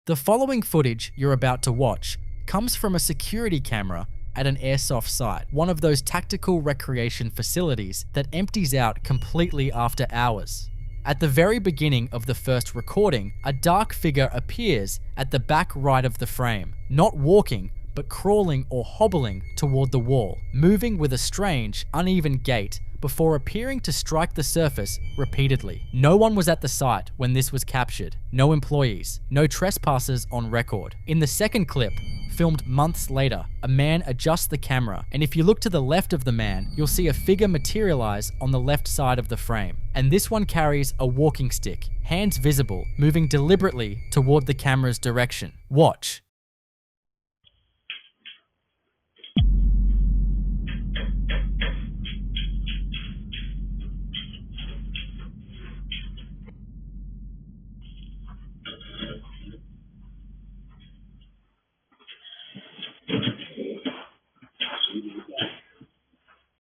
The following footage you're about to watch comes from a security camera at an airsoft site, one of those tactical recreation facilities that empties out completely after hours. At the very beginning of the first recording, a dark figure appears at the back right of the frame, not walking, but crawling or hobbling toward the wall, moving with a strange, uneven gait before appearing to strike the surface repeatedly. No one was at the site when this was captured. No employees, no trespassers on record. In the second clip, filmed months later, a man adjusts the camera, and if you look to the left of the man, you'll see a figure materialize on the left side of the frame. And this one carries a walking stick, hands visible, moving deliberately toward the camera's direction. Watch.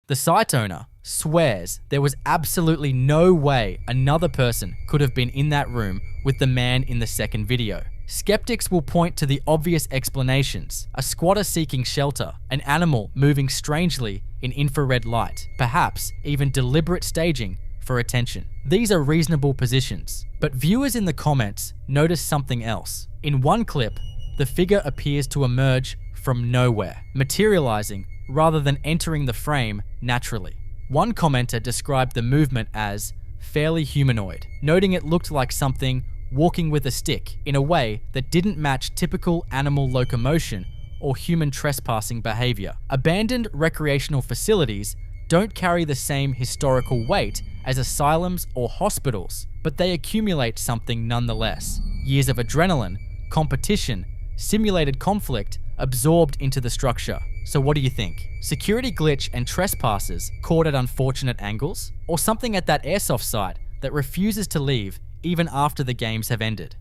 The site owner swears there was absolutely no way another person could have been in that room with the man in the second video. Skeptics will point to the obvious explanations: a squatter seeking shelter, an animal moving strangely in infrared light, perhaps even deliberate staging for attention. These are reasonable positions, but viewers in the comments notice something else. In one clip, the figure appears to emerge from nowhere, materializing rather than entering the frame naturally. One commenter described the movement as fairly humanoid, noting it looked like something walking with a stick in a way that didn't match typical animal locomotion or human trespassing behavior. Abandoned recreational facilities don't carry the same historical weight as asylums or hospitals, but they accumulate something nonetheless. Years of adrenaline, competition, simulated conflict absorbed into the structure. So what do you think? Security glitch and trespassers caught at unfortunate angles? Or something at that airsoft site that refuses to leave even after the games have ended?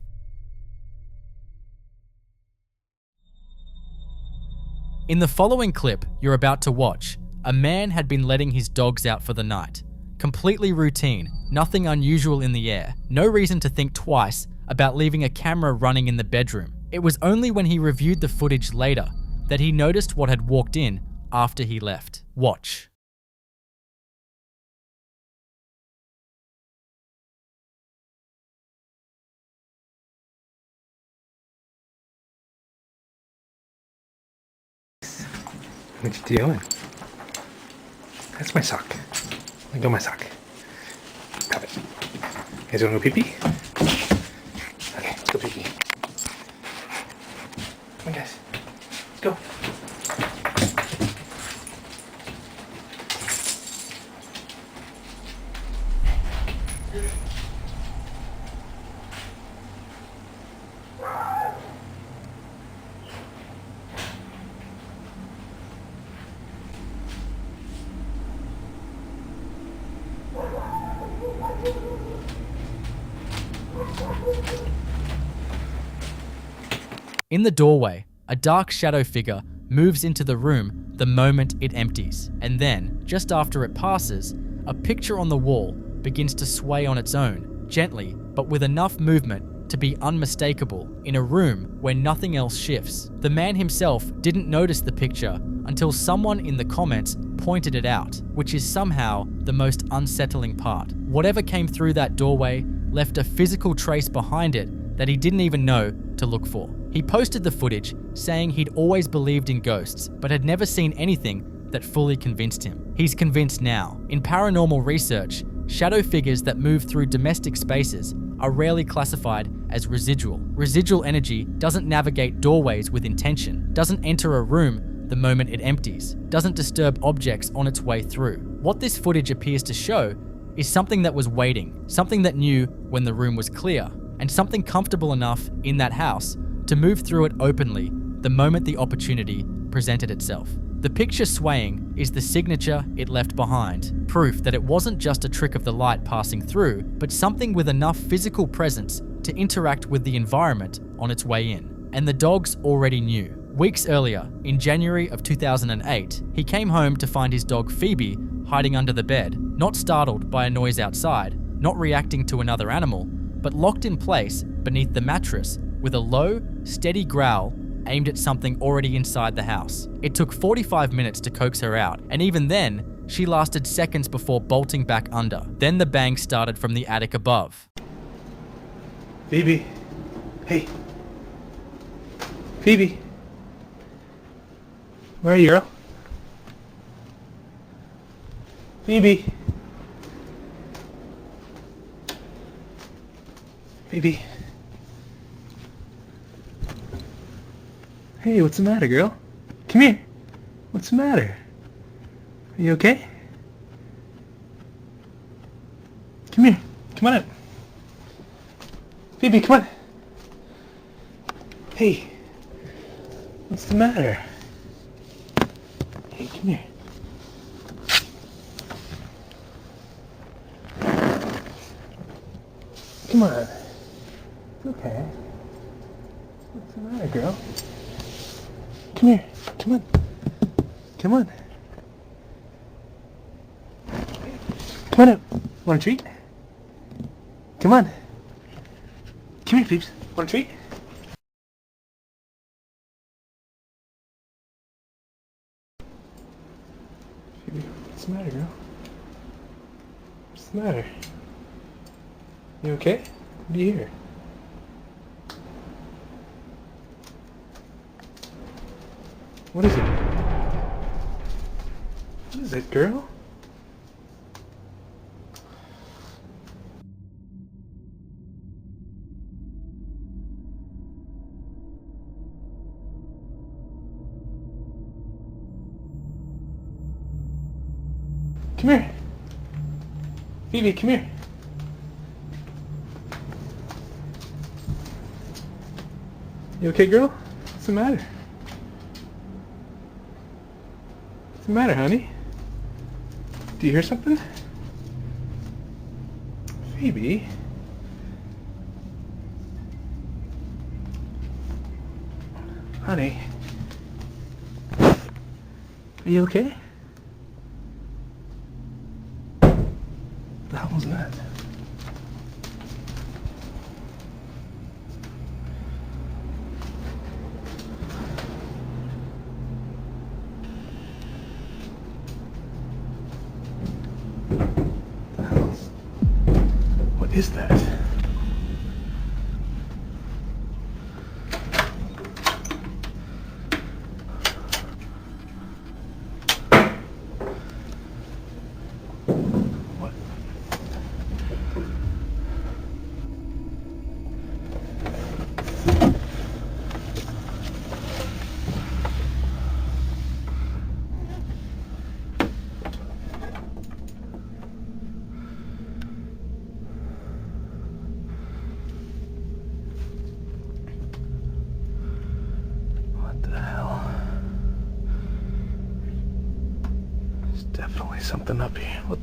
In the following clip you're about to watch, a man had been letting his dogs out for the night. Completely routine, nothing unusual in the air, no reason to think twice about leaving a camera running in the bedroom. It was only when he reviewed the footage later that he noticed what had walked in after he left. Watch. What you doing? That's my sock. Let go my sock. Have it. You guys wanna go pee-pee? Okay, let's go pee-pee. Come on, guys. Let's go. In the doorway, a dark shadow figure moves into the room the moment it empties, and then, just after it passes, a picture on the wall begins to sway on its own, gently but with enough movement to be unmistakable in a room where nothing else shifts. The man himself didn't notice the picture until someone in the comments pointed it out, which is somehow the most unsettling part. Whatever came through that doorway left a physical trace behind it that he didn't even know to look for. He posted the footage saying he'd always believed in ghosts, but had never seen anything that fully convinced him. He's convinced now. In paranormal research, shadow figures that move through domestic spaces are rarely classified as residual. Residual energy doesn't navigate doorways with intention, doesn't enter a room the moment it empties, doesn't disturb objects on its way through. What this footage appears to show is something that was waiting, something that knew when the room was clear, and something comfortable enough in that house to move through it openly the moment the opportunity presented itself. The picture swaying is the signature it left behind, proof that it wasn't just a trick of the light passing through, but something with enough physical presence to interact with the environment on its way in. And the dogs already knew. Weeks earlier, in January of 2008, he came home to find his dog Phoebe hiding under the bed, not startled by a noise outside, not reacting to another animal, but locked in place beneath the mattress with a low, steady growl aimed at something already inside the house. It took 45 minutes to coax her out, and even then, she lasted seconds before bolting back under. Then the bang started from the attic above. Phoebe. Hey. Phoebe. Where are you, girl? Phoebe. Phoebe. Hey, what's the matter, girl? Come here. What's the matter? Are you okay? Come here. Come on up. Phoebe, come on. Hey. What's the matter? Hey, come here. Come on. It's okay. What's the matter, girl? Come here. Come on. Come on. Come on up. Want a treat? Come on. Come here, peeps. Want a treat? Phoebe, what's the matter, girl? What's the matter? You okay? What do you hear? What is it? What is it, girl? Come here. Phoebe, come here. You okay, girl? What's the matter? What's the matter, honey? Do you hear something? Phoebe? Honey? Are you okay? What the hell was that? What is that? What? What the hell? There's definitely something up here. What?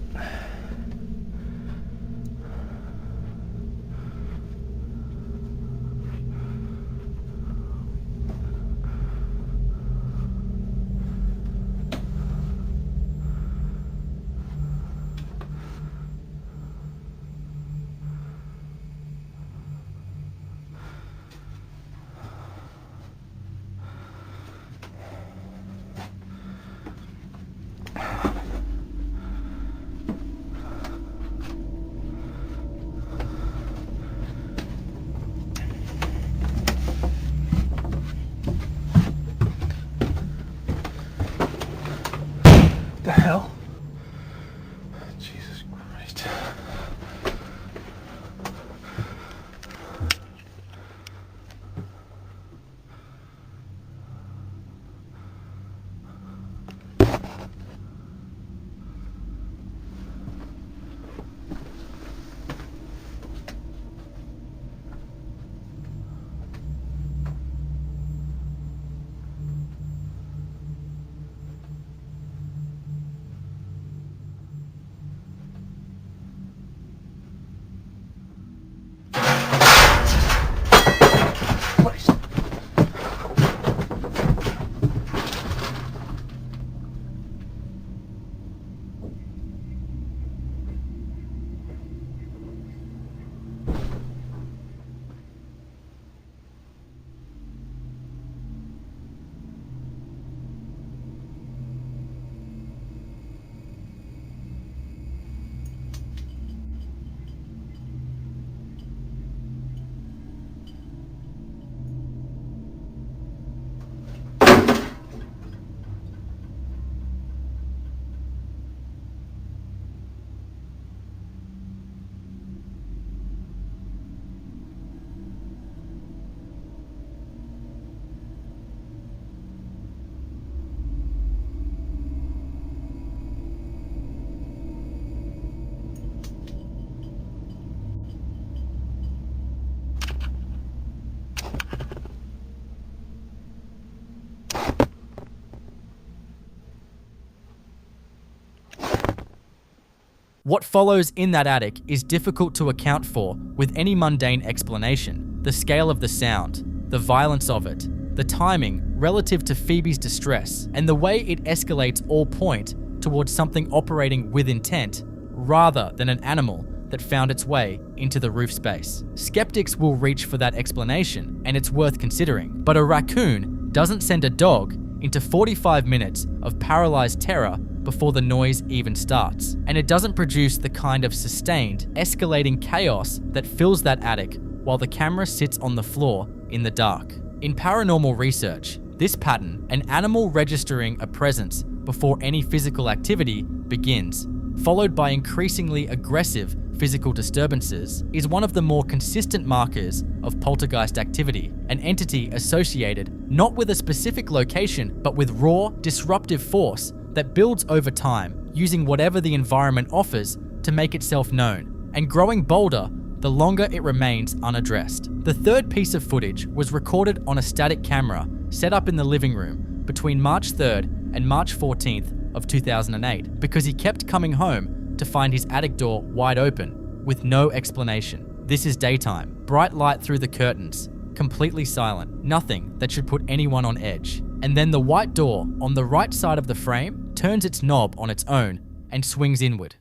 What follows in that attic is difficult to account for with any mundane explanation. The scale of the sound, the violence of it, the timing relative to Phoebe's distress, and the way it escalates all point towards something operating with intent rather than an animal that found its way into the roof space. Skeptics will reach for that explanation, and it's worth considering. But a raccoon doesn't send a dog into 45 minutes of paralyzed terror before the noise even starts. And it doesn't produce the kind of sustained, escalating chaos that fills that attic while the camera sits on the floor in the dark. In paranormal research, this pattern, an animal registering a presence before any physical activity begins, followed by increasingly aggressive physical disturbances, is one of the more consistent markers of poltergeist activity, an entity associated not with a specific location, but with raw, disruptive force that builds over time, using whatever the environment offers to make itself known, and growing bolder the longer it remains unaddressed. The third piece of footage was recorded on a static camera set up in the living room between March 3rd and March 14th of 2008 because he kept coming home to find his attic door wide open with no explanation. This is daytime, bright light through the curtains, completely silent, nothing that should put anyone on edge. And then the white door on the right side of the frame turns its knob on its own and swings inward.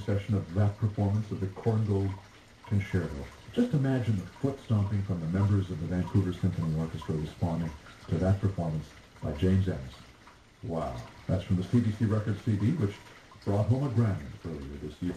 Session of that performance of the Korngold Concerto. Just imagine the foot stomping from the members of the Vancouver Symphony Orchestra responding to that performance by James Ennis. Wow. That's from the CBC Records CD, which brought home a Grammy earlier this year.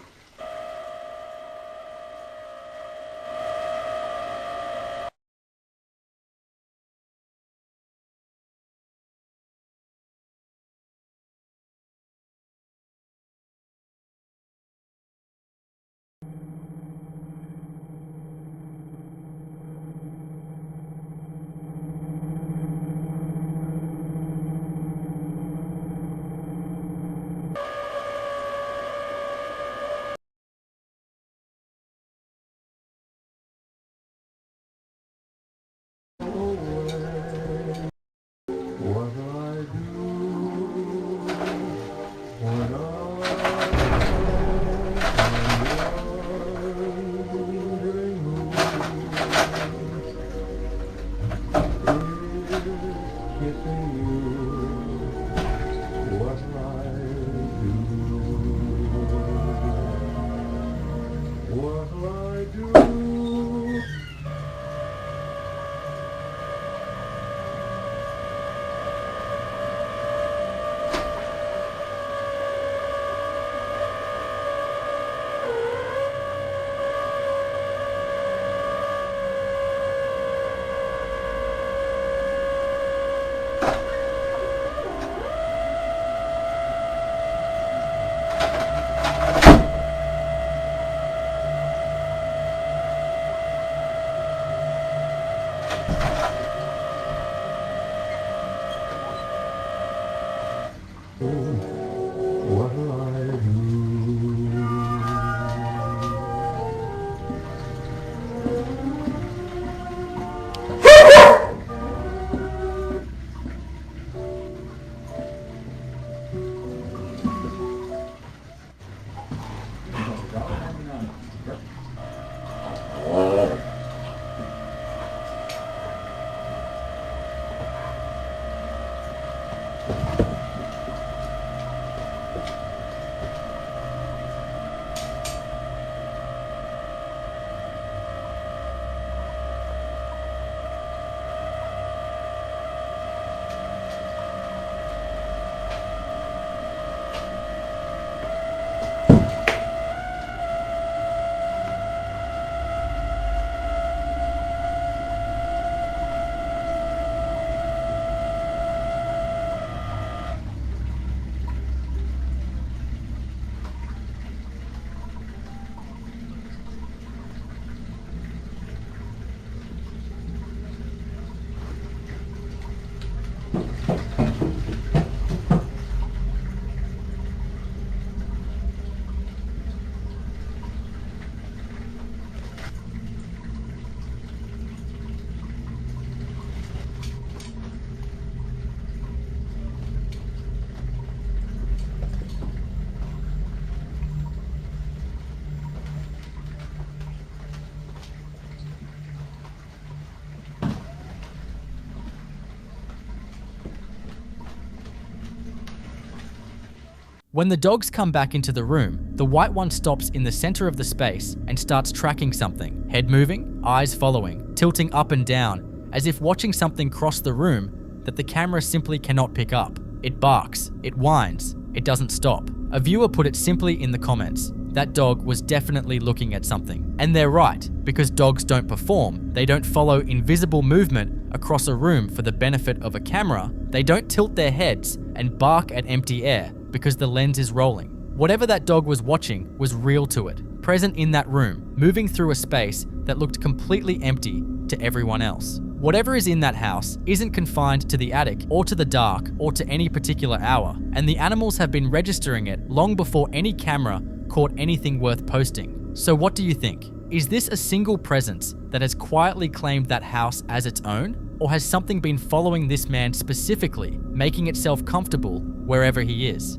When the dogs come back into the room, the white one stops in the center of the space and starts tracking something, head moving, eyes following, tilting up and down, as if watching something cross the room that the camera simply cannot pick up. It barks, it whines, it doesn't stop. A viewer put it simply in the comments. That dog was definitely looking at something. And they're right, because dogs don't perform, they don't follow invisible movement across a room for the benefit of a camera, they don't tilt their heads and bark at empty air because the lens is rolling. Whatever that dog was watching was real to it, present in that room, moving through a space that looked completely empty to everyone else. Whatever is in that house isn't confined to the attic or to the dark or to any particular hour, and the animals have been registering it long before any camera caught anything worth posting. So what do you think? Is this a single presence that has quietly claimed that house as its own? Or has something been following this man specifically, making itself comfortable wherever he is?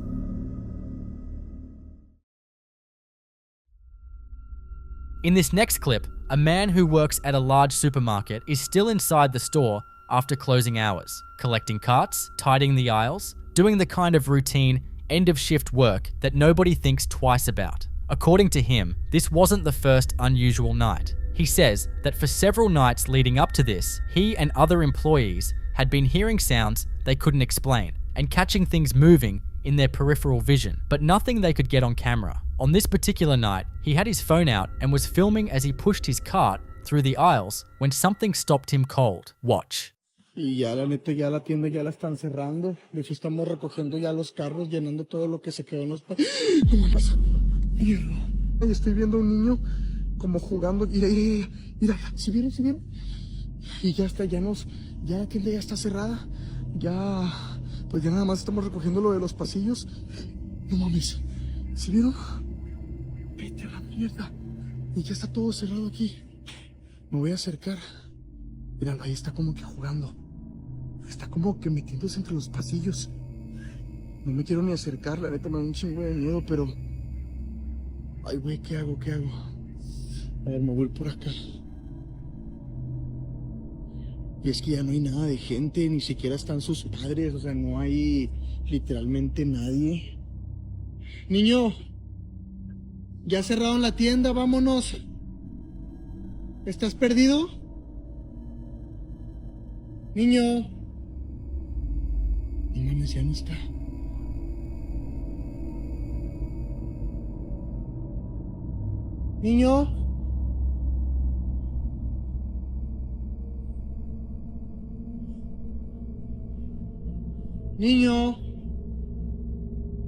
In this next clip, a man who works at a large supermarket is still inside the store after closing hours, collecting carts, tidying the aisles, doing the kind of routine end-of-shift work that nobody thinks twice about. According to him, this wasn't the first unusual night. He says that for several nights leading up to this, he and other employees had been hearing sounds they couldn't explain and catching things moving in their peripheral vision, but nothing they could get on camera. On this particular night, he had his phone out and was filming as he pushed his cart through the aisles when something stopped him cold. Watch. Y ya la neta, ya la tienda ya la están cerrando. De hecho, estamos recogiendo ya los carros, llenando todo lo que se quedó en los... ¿Qué me pasa? Mierda. Estoy viendo a un niño como jugando. Mira, mira, mira. ¿Sí vieron? ¿Sí vieron? Y ya está, ya la tienda ya está cerrada. Ya, pues ya nada más estamos recogiendo lo de los pasillos. No mames. ¿Sí vieron? Vete a la mierda. Y ya está todo cerrado aquí. Me voy a acercar. Míralo, ahí está como que jugando. Está como que metiéndose entre los pasillos. No me quiero ni acercar, la neta me da un chingo de miedo, pero... Ay, güey, ¿qué hago? ¿Qué hago? A ver, me voy por acá. Y es que ya no hay nada de gente, ni siquiera están sus padres, o sea, no hay literalmente nadie. Niño, ya cerraron la tienda, vámonos. ¿Estás perdido? Niño. No mames, ya no está. Niño. Niño.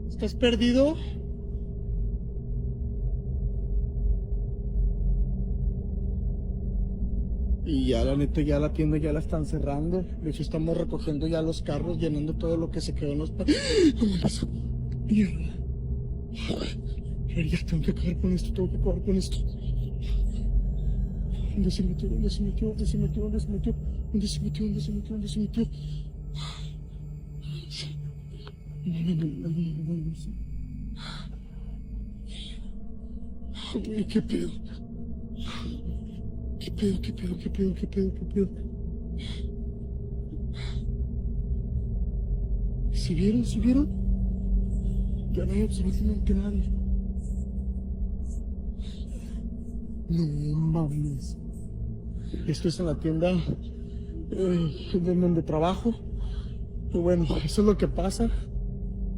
¿Estás perdido? Y ya la neta, ya la tienda ya la están cerrando. De hecho, estamos recogiendo ya los carros, llenando todo lo que se quedó en los... ¿Cómo pasó? Mierda. A ver, ya tengo que acabar con esto, tengo que acabar con esto. ¿Dónde se metió? ¿Dónde se metió? ¿Dónde se metió? ¿Dónde se metió? ¿Dónde se metió? ¿Dónde se metió? ¿Dónde se metió? Güey, ¿qué pedo? ¿Qué pedo? ¿Qué pedo? ¿Qué pedo? ¿Qué pedo? ¿Qué pedo? ¿Sí vieron? ¿Sí vieron? Ya no hay absolutamente nadie. No mames. Esto es en la tienda donde trabajo. Y bueno, eso es lo que pasa.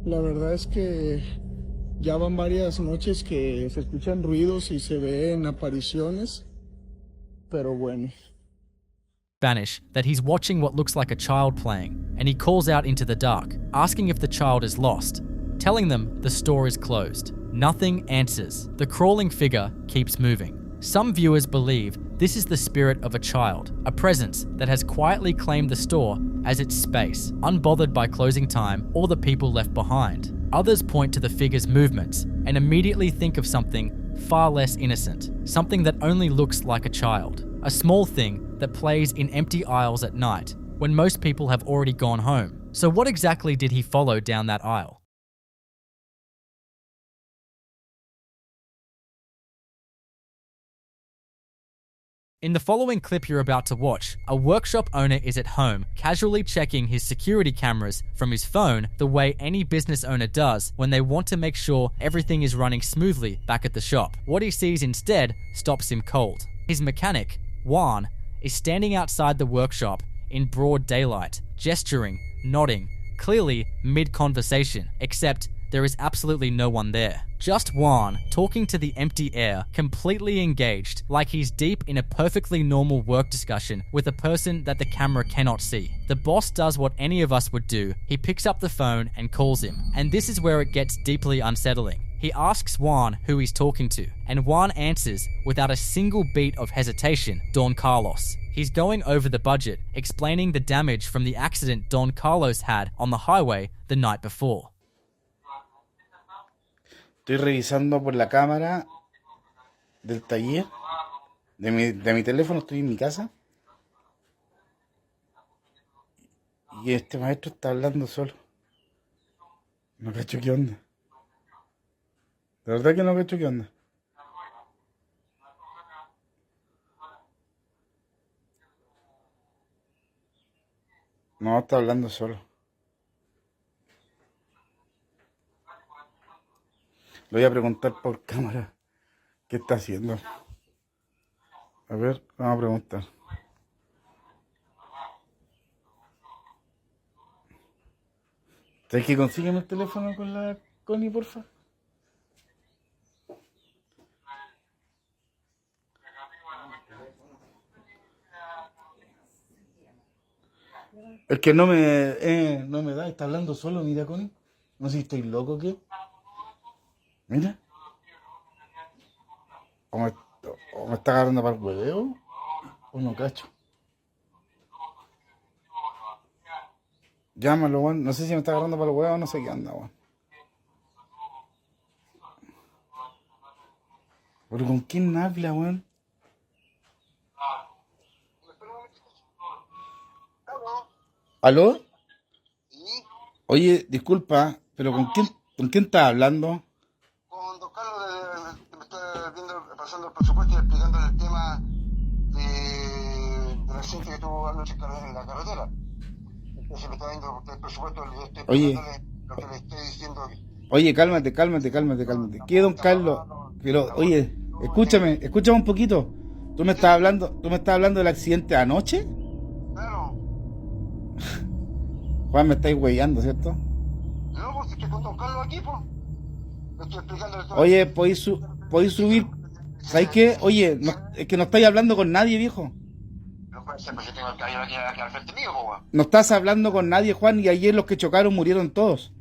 La verdad es que ya van varias noches que se escuchan ruidos y se ven apariciones. Pero bueno. Spanish that he's watching what looks like a child playing, and he calls out into the dark, asking if the child is lost, telling them the store is closed. Nothing answers. The crawling figure keeps moving. Some viewers believe this is the spirit of a child, a presence that has quietly claimed the store as its space, unbothered by closing time or the people left behind. Others point to the figure's movements and immediately think of something far less innocent, something that only looks like a child, a small thing that plays in empty aisles at night when most people have already gone home. So what exactly did he follow down that aisle? In the following clip you're about to watch, a workshop owner is at home, casually checking his security cameras from his phone the way any business owner does when they want to make sure everything is running smoothly back at the shop. What he sees instead stops him cold. His mechanic, Juan, is standing outside the workshop in broad daylight, gesturing, nodding, clearly mid-conversation, except there is absolutely no one there. Just Juan talking to the empty air, completely engaged, like he's deep in a perfectly normal work discussion with a person that the camera cannot see. The boss does what any of us would do. He picks up the phone and calls him. And this is where it gets deeply unsettling. He asks Juan who he's talking to, and Juan answers without a single beat of hesitation, Don Carlos. He's going over the budget, explaining the damage from the accident Don Carlos had on the highway the night before. Estoy revisando por la cámara del taller, de mi teléfono, estoy en mi casa. Y este maestro está hablando solo. No cacho qué onda. De verdad que no cacho qué onda. No, está hablando solo. Le voy a preguntar por cámara qué está haciendo. A ver, vamos a preguntar. ¿Sabes que consígueme el teléfono con la Connie, porfa? Es que no me da, está hablando solo, mira, Connie. No sé si estoy loco o qué. Mira. O me está agarrando para el hueveo, o no cacho. Llámalo, weón. No sé si me está agarrando para el huevo o no sé qué anda, weón. ¿Pero con quién habla, weón? ¿Aló? Oye, disculpa, pero ¿con quién estás hablando? Con don Carlos, me está pasando el presupuesto y explicándole el tema del accidente que tuvo anoche en la carretera. Entonces me está viendo el presupuesto, le estoy explicándole lo que le estoy diciendo. Oye, cálmate. ¿Qué, don Carlos? Pero, oye, escúchame un poquito. ¿Tú me estás hablando del accidente de anoche? Claro. Juan, me estáis huellando, ¿cierto? No, pues estoy con don Carlos aquí, pues. Le estoy explicándole todo. Oye, ¿podéis subir? ¿Sabes qué? Oye, es que no estáis hablando con nadie, viejo. No puede ser, porque tengo el caballero aquí al frente mío, pues. No estás hablando con nadie, Juan, y ayer los que chocaron murieron todos.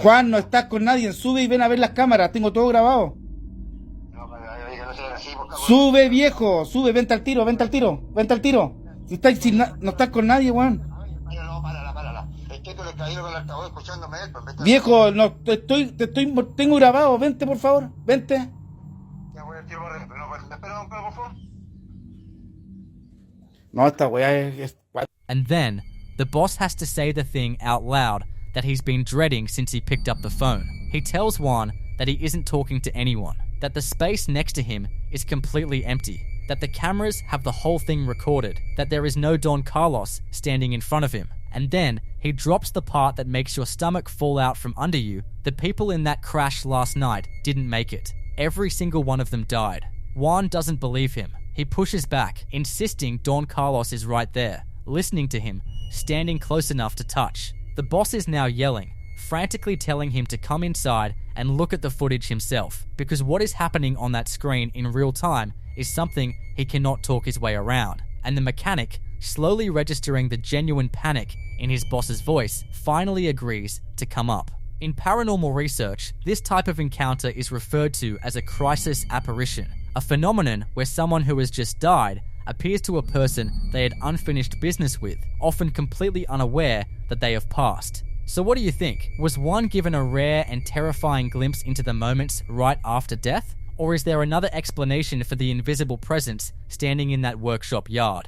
Juan, no estás con nadie, sube y ven a ver las cámaras, tengo todo grabado. Sube, viejo, sube, vente al tiro. Si no estás con nadie, Juan. Párala. Estoy con el caballero con el altavoz escuchándome él, pues, viejo, no, tengo grabado, vente por favor, vente. Ya voy al tiro, pero no, ¿me espera un poco, por favor? No, esta weá es... And then, the boss has to say the thing out loud that he's been dreading since he picked up the phone. He tells Juan that he isn't talking to anyone, that the space next to him is completely empty, that the cameras have the whole thing recorded, that there is no Don Carlos standing in front of him. And then he drops the part that makes your stomach fall out from under you. The people in that crash last night didn't make it. Every single one of them died. Juan doesn't believe him. He pushes back, insisting Don Carlos is right there, listening to him, standing close enough to touch. The boss is now yelling, frantically telling him to come inside and look at the footage himself, because what is happening on that screen in real time is something he cannot talk his way around. And the mechanic, slowly registering the genuine panic in his boss's voice, finally agrees to come up. In paranormal research, this type of encounter is referred to as a crisis apparition, a phenomenon where someone who has just died appears to a person they had unfinished business with, often completely unaware that they have passed. So what do you think? Was one given a rare and terrifying glimpse into the moments right after death? Or is there another explanation for the invisible presence standing in that workshop yard?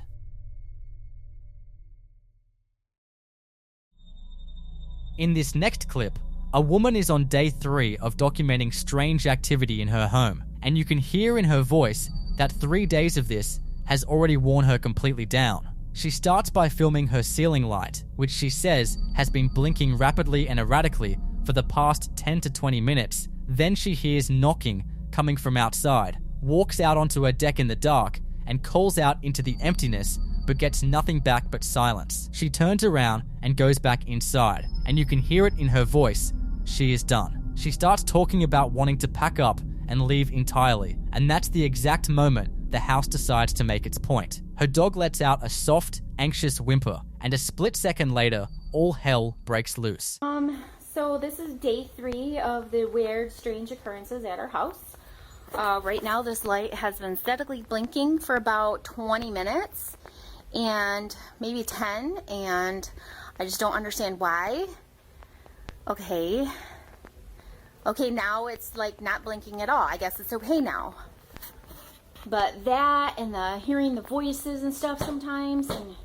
In this next clip, a woman is on day 3 of documenting strange activity in her home, and you can hear in her voice that 3 days of this has already worn her completely down. She starts by filming her ceiling light, which she says has been blinking rapidly and erratically for the past 10 to 20 minutes. Then she hears knocking coming from outside, walks out onto her deck in the dark, and calls out into the emptiness, but gets nothing back but silence. She turns around and goes back inside, and you can hear it in her voice. She is done. She starts talking about wanting to pack up and leave entirely, and that's the exact moment the house decides to make its point. Her dog lets out a soft, anxious whimper, and a split second later, all hell breaks loose. So this is day 3 of the weird, strange occurrences at our house. Right now this light has been steadily blinking for about 20 minutes and maybe 10, and I just don't understand why. Okay, now it's like not blinking at all. I guess it's okay now. But that and the hearing the voices and stuff sometimes, and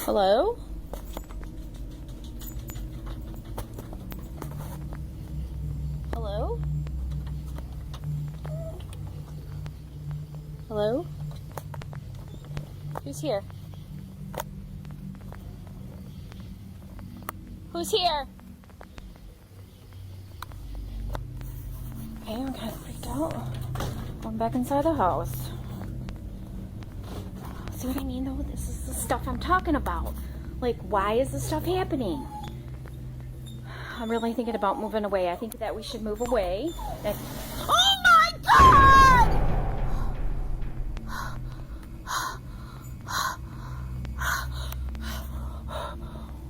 hello? Hello? Hello? Who's here? Who's here? Okay, I'm kind of freaked out. Going back inside the house. See what I mean though? This is the stuff I'm talking about. Like, why is this stuff happening? I'm really thinking about moving away. I think that we should move away. Oh my God!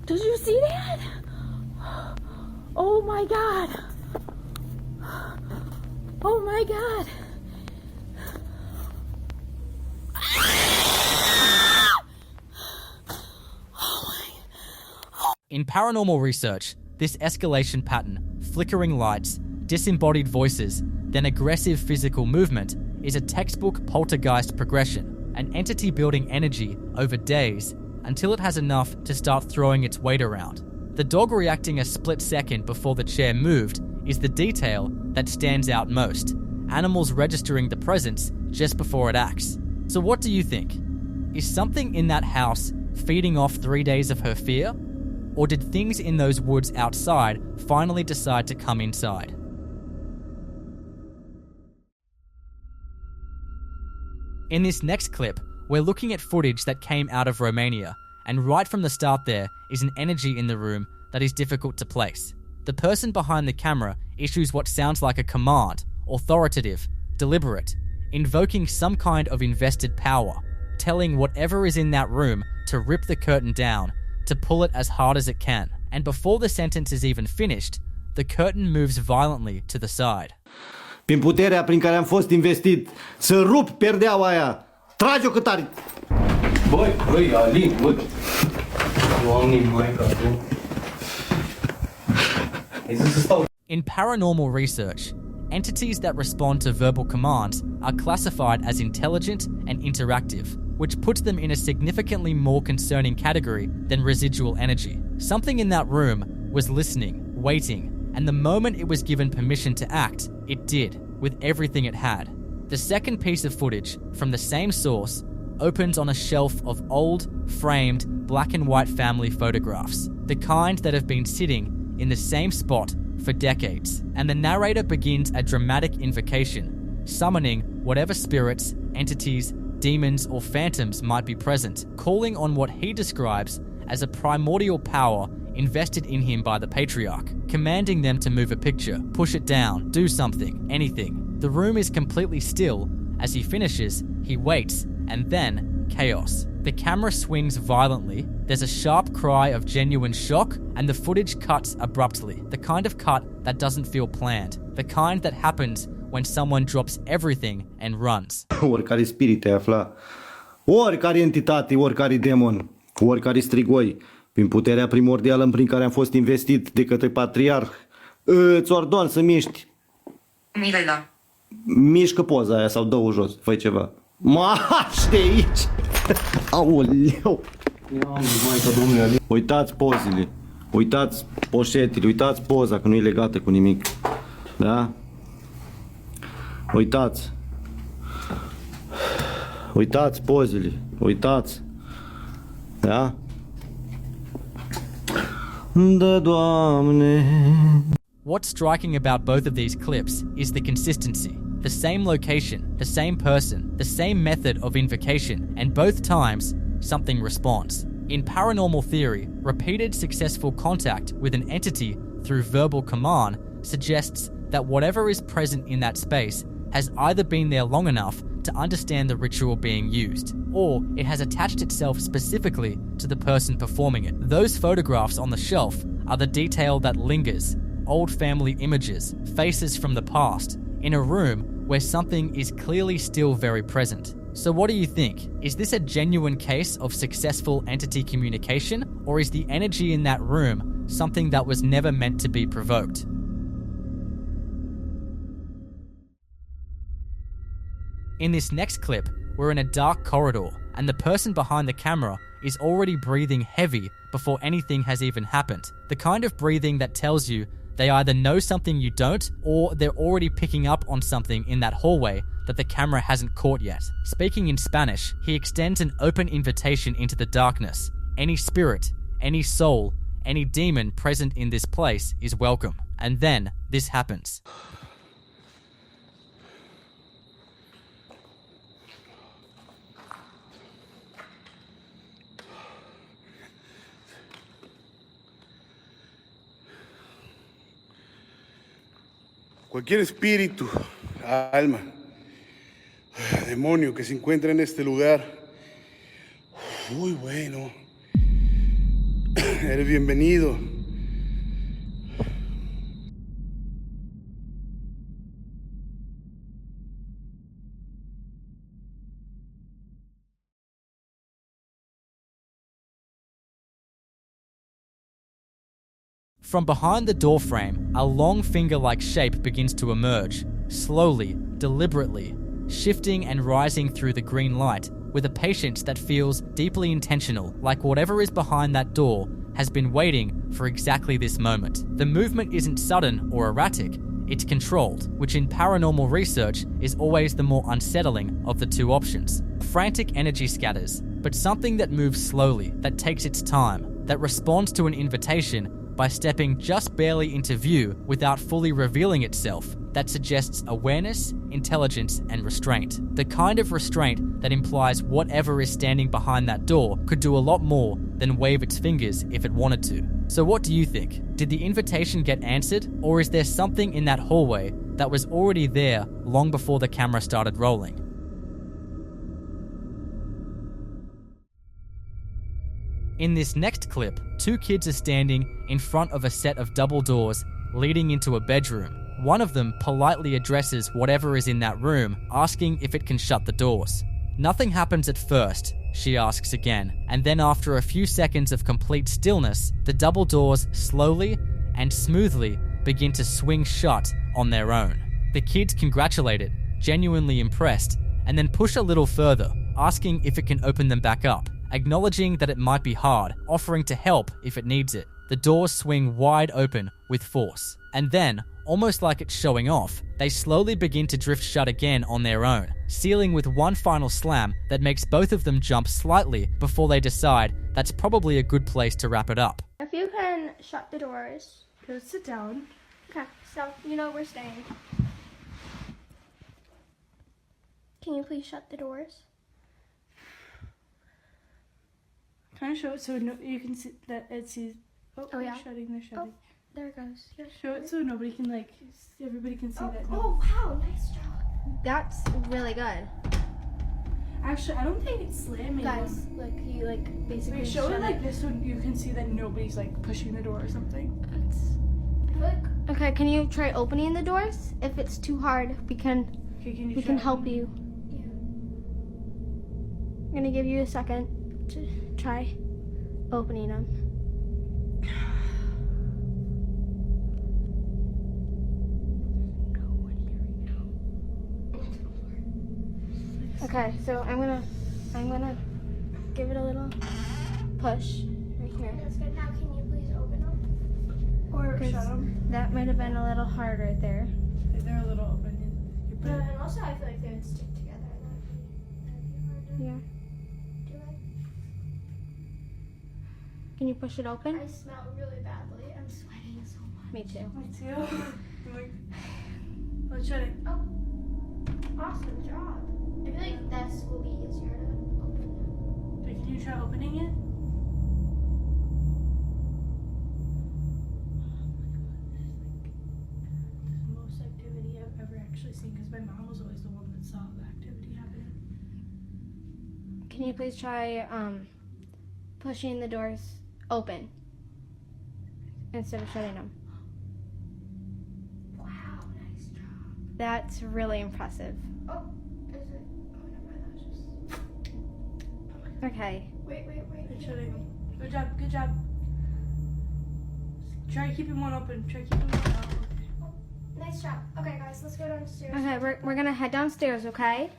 Did you see that? Oh my God. Oh my God. In paranormal research, this escalation pattern, flickering lights, disembodied voices, then aggressive physical movement, is a textbook poltergeist progression, an entity building energy over days until it has enough to start throwing its weight around. The dog reacting a split second before the chair moved is the detail that stands out most, animals registering the presence just before it acts. So what do you think? Is something in that house feeding off 3 days of her fear? Or did things in those woods outside finally decide to come inside? In this next clip, we're looking at footage that came out of Romania, and right from the start there is an energy in the room that is difficult to place. The person behind the camera issues what sounds like a command, authoritative, deliberate, invoking some kind of invested power, telling whatever is in that room to rip the curtain down, to pull it as hard as it can. And before the sentence is even finished, the curtain moves violently to the side. Prin puterea prin care am fost investit, să rup perdeaua aia. Trage-o cât tare. Băi, Alin, băi. In paranormal research, entities that respond to verbal commands are classified as intelligent and interactive, which puts them in a significantly more concerning category than residual energy. Something in that room was listening, waiting, and the moment it was given permission to act, it did, with everything it had. The second piece of footage, from the same source, opens on a shelf of old, framed, black and white family photographs, the kind that have been sitting in the same spot for decades, and the narrator begins a dramatic invocation, summoning whatever spirits, entities, demons, or phantoms might be present, calling on what he describes as a primordial power invested in him by the patriarch, commanding them to move a picture, push it down, do something, anything. The room is completely still. As he finishes, he waits, and then chaos. The camera swings violently, there's a sharp cry of genuine shock, and the footage cuts abruptly. The kind of cut that doesn't feel planned. The kind that happens when someone drops everything and runs. Oricare spirit te afla, oricare entitate, oricare demon, oricare strigoi, prin puterea primordială prin care am fost investit de către patriarh, îți ordon să miști. Mișcă Mișcă poza aia sau dă-o jos, fă ceva. Marș de aici! Aoleu! Uitați pozele, uitați poșetele, uitați poza că nu e legată cu nimic. Da? Uitați. Uitați pozele, uitați. Da? Da, Doamne. What's striking about both of these clips is the consistency. The same location, the same person, the same method of invocation, and both times, something responds. In paranormal theory, repeated successful contact with an entity through verbal command suggests that whatever is present in that space has either been there long enough to understand the ritual being used, or it has attached itself specifically to the person performing it. Those photographs on the shelf are the detail that lingers, old family images, faces from the past, in a room where something is clearly still very present. So what do you think? Is this a genuine case of successful entity communication, or is the energy in that room something that was never meant to be provoked? In this next clip, we're in a dark corridor, and the person behind the camera is already breathing heavy before anything has even happened. The kind of breathing that tells you they either know something you don't, or they're already picking up on something in that hallway that the camera hasn't caught yet. Speaking in Spanish, he extends an open invitation into the darkness. Any spirit, any soul, any demon present in this place is welcome. And then this happens. Cualquier espíritu, alma, demonio que se encuentra en este lugar, muy bueno, eres bienvenido. From behind the doorframe, a long finger-like shape begins to emerge, slowly, deliberately, shifting and rising through the green light with a patience that feels deeply intentional, like whatever is behind that door has been waiting for exactly this moment. The movement isn't sudden or erratic, it's controlled, which in paranormal research is always the more unsettling of the two options. Frantic energy scatters, but something that moves slowly, that takes its time, that responds to an invitation by stepping just barely into view without fully revealing itself, that suggests awareness, intelligence, and restraint. The kind of restraint that implies whatever is standing behind that door could do a lot more than wave its fingers if it wanted to. So what do you think? Did the invitation get answered, or is there something in that hallway that was already there long before the camera started rolling? In this next clip, two kids are standing in front of a set of double doors leading into a bedroom. One of them politely addresses whatever is in that room, asking if it can shut the doors. Nothing happens at first, she asks again, and then after a few seconds of complete stillness, the double doors slowly and smoothly begin to swing shut on their own. The kids congratulate it, genuinely impressed, and then push a little further, asking if it can open them back up. Acknowledging that it might be hard, offering to help if it needs it. The doors swing wide open with force. And then, almost like it's showing off, they slowly begin to drift shut again on their own, sealing with one final slam that makes both of them jump slightly before they decide that's probably a good place to wrap it up. If you can shut the doors. Go sit down. Okay, so you know we're staying. Can you please shut the doors? Kind of show it so you can see that it sees. Oh yeah. They're shutting. Oh, there it goes. Yeah. Show it so nobody can everybody can see that. Oh wow, nice job. That's really good. Actually, I don't think it's slamming. Guys, you basically show it like this so you can see that nobody's pushing the door or something. Okay, can you try opening the doors? If it's too hard, we can help you. Yeah. I'm gonna give you a second to try opening them. Okay, so I'm gonna give it a little push right here. That's good. Now can you please open them? Or shut them? That might have been a little hard right there. They're a little open. No, and also I feel like they would stick together. That'd be hard to Yeah. do it. Can you push it open? I smell really badly. I'm sweating so much. Me too. Me too. Let's shut it. Oh, awesome job. I feel like this will be easier to open. Wait, can you try opening it? Most activity I've ever actually seen, because my mom was always the one that saw the activity happening. Can you please try pushing the doors open instead of shutting them? Wow, nice job. That's really impressive. Oh, is it? Oh, never mind. That was just. Okay. Wait. Good shutting them. Good job. Good job. Try keeping one open. Try keeping one open. Oh, nice job. Okay, guys, let's go downstairs. Okay, we're gonna head downstairs, okay?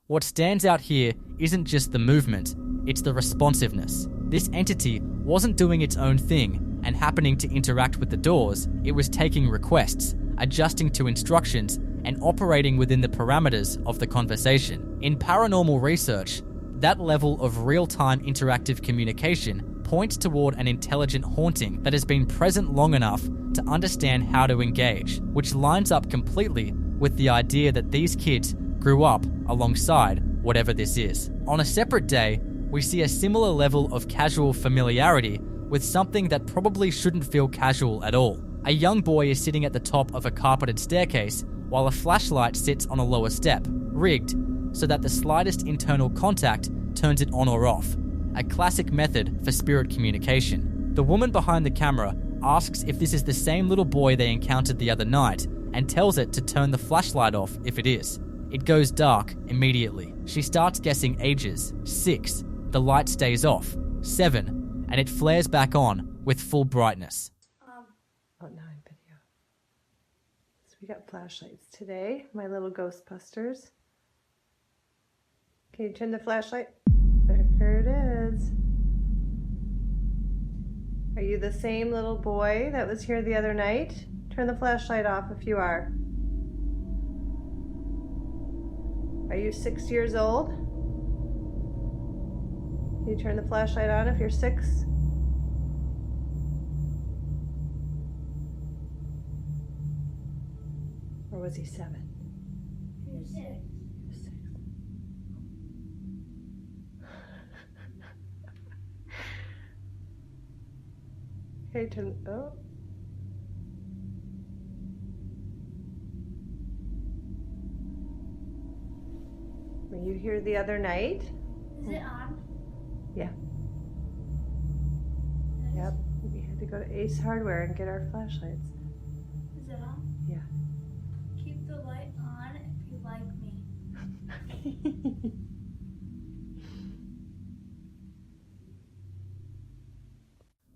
What stands out here isn't just the movement, it's the responsiveness. This entity wasn't doing its own thing and happening to interact with the doors, it was taking requests, adjusting to instructions, and operating within the parameters of the conversation. In paranormal research, that level of real-time interactive communication points toward an intelligent haunting that has been present long enough to understand how to engage, which lines up completely with the idea that these kids grew up alongside whatever this is. On a separate day, we see a similar level of casual familiarity with something that probably shouldn't feel casual at all. A young boy is sitting at the top of a carpeted staircase while a flashlight sits on a lower step, rigged so that the slightest internal contact turns it on or off, a classic method for spirit communication. The woman behind the camera asks if this is the same little boy they encountered the other night and tells it to turn the flashlight off if it is. It goes dark immediately. She starts guessing ages. 6. The light stays off. 7. And it flares back on with full brightness. Oh, now I'm video. So we got flashlights today, my little Ghostbusters. Can you turn the flashlight? There it is. Are you the same little boy that was here the other night? Turn the flashlight off if you are. Are you 6 years old? Can you turn the flashlight on if you're 6? Or was he 7? He was 6. Okay, turn. Oh. Were you here the other night? Is it on? Yeah. Yep. We had to go to Ace Hardware and get our flashlights. Is it on? Yeah. Keep the light on if you like me.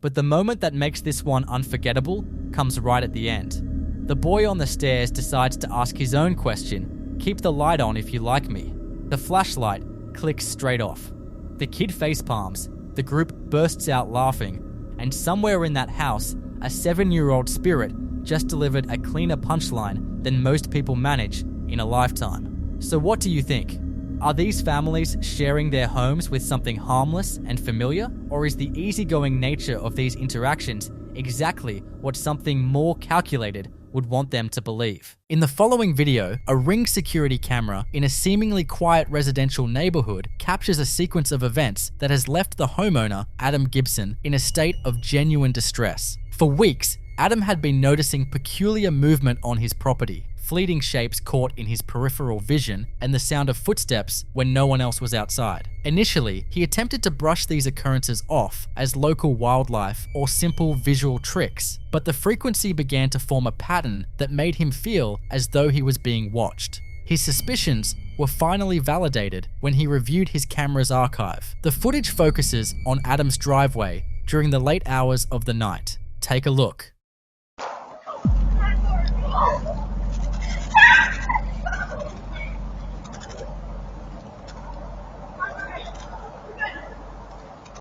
But the moment that makes this one unforgettable comes right at the end. The boy on the stairs decides to ask his own question, keep the light on if you like me. The flashlight clicks straight off. The kid facepalms, the group bursts out laughing, and somewhere in that house, a 7-year-old spirit just delivered a cleaner punchline than most people manage in a lifetime. So what do you think? Are these families sharing their homes with something harmless and familiar? Or is the easygoing nature of these interactions exactly what something more calculated would want them to believe? In the following video, a Ring security camera in a seemingly quiet residential neighborhood captures a sequence of events that has left the homeowner, Adam Gibson, in a state of genuine distress. For weeks, Adam had been noticing peculiar movement on his property, fleeting shapes caught in his peripheral vision, and the sound of footsteps when no one else was outside. Initially, he attempted to brush these occurrences off as local wildlife or simple visual tricks, but the frequency began to form a pattern that made him feel as though he was being watched. His suspicions were finally validated when he reviewed his camera's archive. The footage focuses on Adam's driveway during the late hours of the night. Take a look.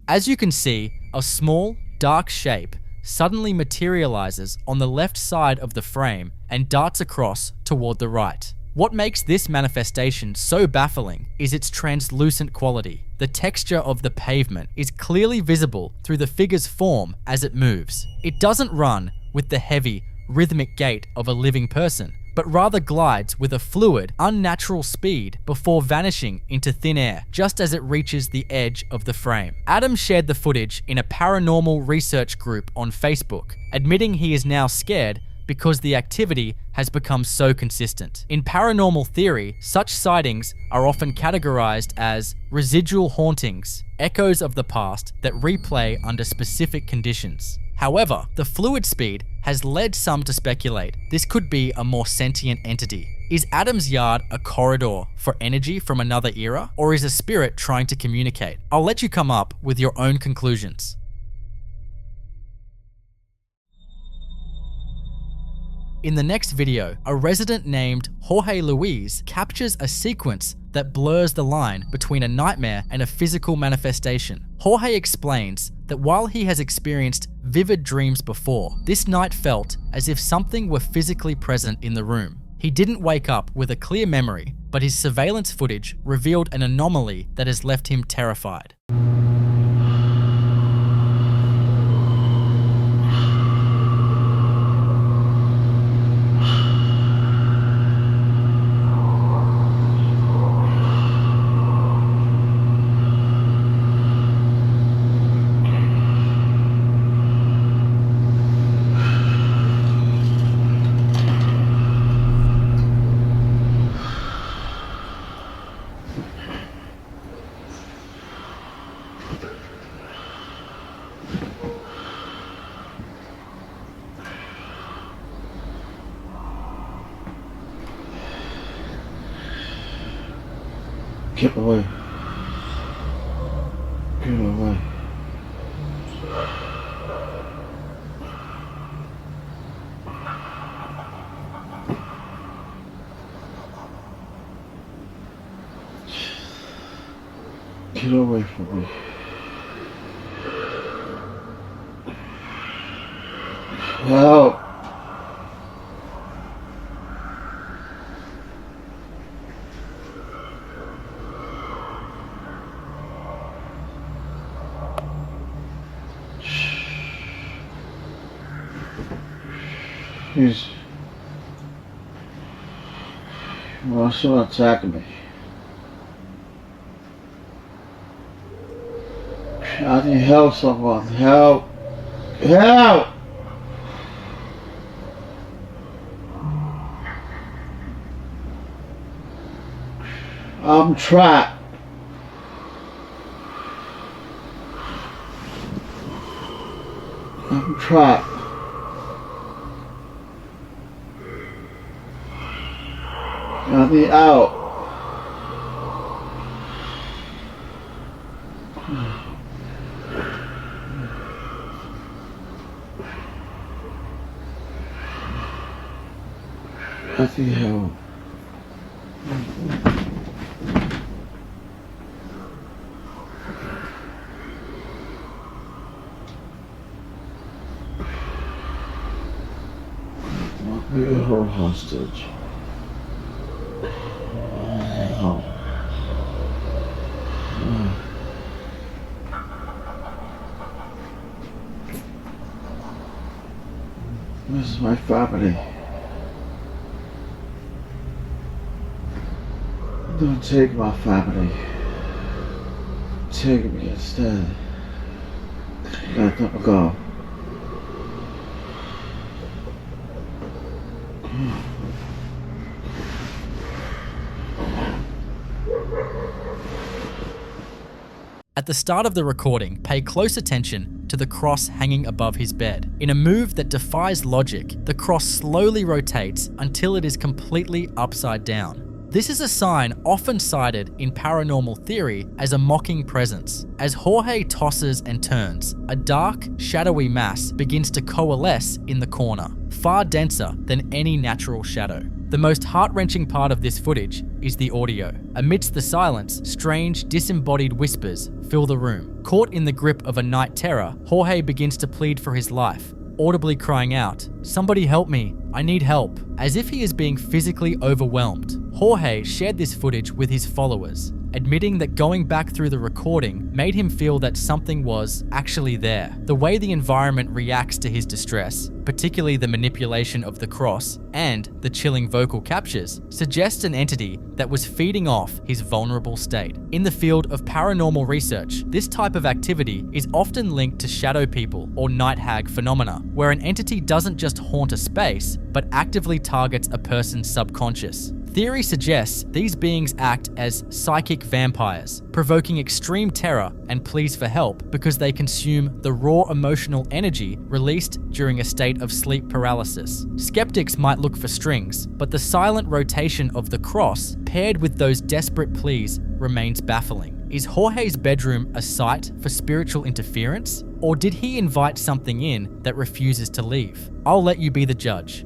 As you can see, a small, dark shape suddenly materializes on the left side of the frame and darts across toward the right. What makes this manifestation so baffling is its translucent quality. The texture of the pavement is clearly visible through the figure's form as it moves. It doesn't run with the heavy, rhythmic gait of a living person, but rather glides with a fluid, unnatural speed before vanishing into thin air just as it reaches the edge of the frame. Adam shared the footage in a paranormal research group on Facebook, admitting he is now scared because the activity has become so consistent. In paranormal theory, such sightings are often categorized as residual hauntings, echoes of the past that replay under specific conditions. However, the fluid speed has led some to speculate this could be a more sentient entity. Is Adam's yard a corridor for energy from another era, or is a spirit trying to communicate? I'll let you come up with your own conclusions. In the next video, a resident named Jorge Luis captures a sequence that blurs the line between a nightmare and a physical manifestation. Jorge explains that while he has experienced vivid dreams before, this night felt as if something were physically present in the room. He didn't wake up with a clear memory, but his surveillance footage revealed an anomaly that has left him terrified. Get away. Get away. Get away from me. Help. He's also attacking me. I need help, someone. Help! Help! I'm trapped. I'm trapped. Got me out. Got me out. I'll be her hostage. Oh. This is my family. Don't take my family. Take me instead. Let them go. At the start of the recording, pay close attention to the cross hanging above his bed. In a move that defies logic, the cross slowly rotates until it is completely upside down. This is a sign often cited in paranormal theory as a mocking presence. As Jorge tosses and turns, a dark, shadowy mass begins to coalesce in the corner. far denser than any natural shadow. The most heart-wrenching part of this footage is the audio. Amidst the silence, strange, disembodied whispers fill the room. Caught in the grip of a night terror, Jorge begins to plead for his life, audibly crying out, "Somebody help me, I need help," as if he is being physically overwhelmed. Jorge shared this footage with his followers, admitting that going back through the recording made him feel that something was actually there. The way the environment reacts to his distress, particularly the manipulation of the cross and the chilling vocal captures, suggests an entity that was feeding off his vulnerable state. In the field of paranormal research, this type of activity is often linked to shadow people or night hag phenomena, where an entity doesn't just haunt a space, but actively targets a person's subconscious. Theory suggests these beings act as psychic vampires, provoking extreme terror and pleas for help because they consume the raw emotional energy released during a state of sleep paralysis. Skeptics might look for strings, but the silent rotation of the cross, paired with those desperate pleas, remains baffling. Is Jorge's bedroom a site for spiritual interference, or did he invite something in that refuses to leave? I'll let you be the judge.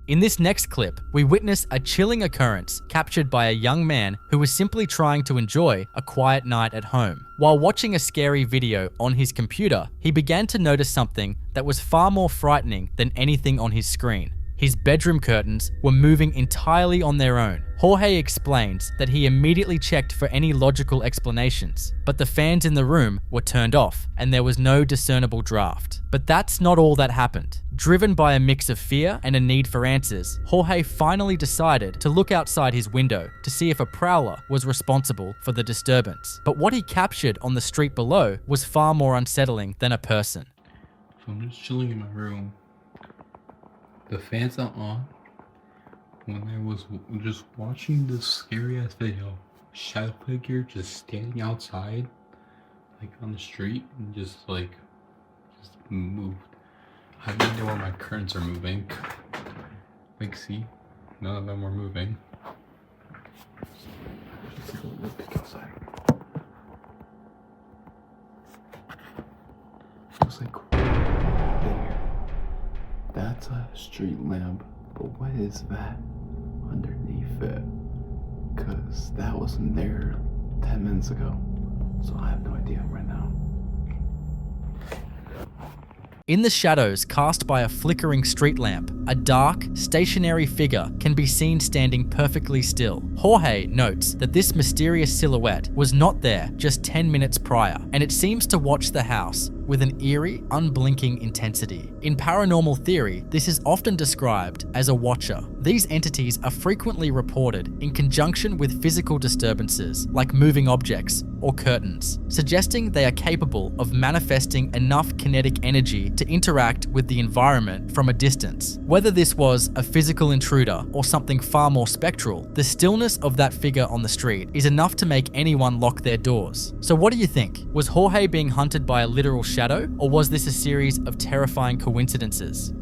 In this next clip, we witness a chilling occurrence captured by a young man who was simply trying to enjoy a quiet night at home. While watching a scary video on his computer, he began to notice something that was far more frightening than anything on his screen. His bedroom curtains were moving entirely on their own. Jorge explains that he immediately checked for any logical explanations, but the fans in the room were turned off and there was no discernible draft. But that's not all that happened. Driven by a mix of fear and a need for answers, Jorge finally decided to look outside his window to see if a prowler was responsible for the disturbance. But what he captured on the street below was far more unsettling than a person. So I'm just chilling in my room. The fans are on. When I was just watching this scary ass video, shadow figure just standing outside, like on the street, and just moved. I have no idea why my curtains are moving. Like, see, none of them were moving. Just take a little peek outside. It's like there. That's a street lamp, but what is that underneath it? Cause that wasn't there 10 minutes ago, so I have no idea right now. In the shadows cast by a flickering street lamp, a dark, stationary figure can be seen standing perfectly still. Jorge notes that this mysterious silhouette was not there just 10 minutes prior, and it seems to watch the house with an eerie, unblinking intensity. In paranormal theory, this is often described as a watcher. These entities are frequently reported in conjunction with physical disturbances like moving objects or curtains, suggesting they are capable of manifesting enough kinetic energy to interact with the environment from a distance. Whether this was a physical intruder or something far more spectral, the stillness of that figure on the street is enough to make anyone lock their doors. So what do you think? Was Jorge being hunted by a literal shadow, or was this a series of terrifying coincidences?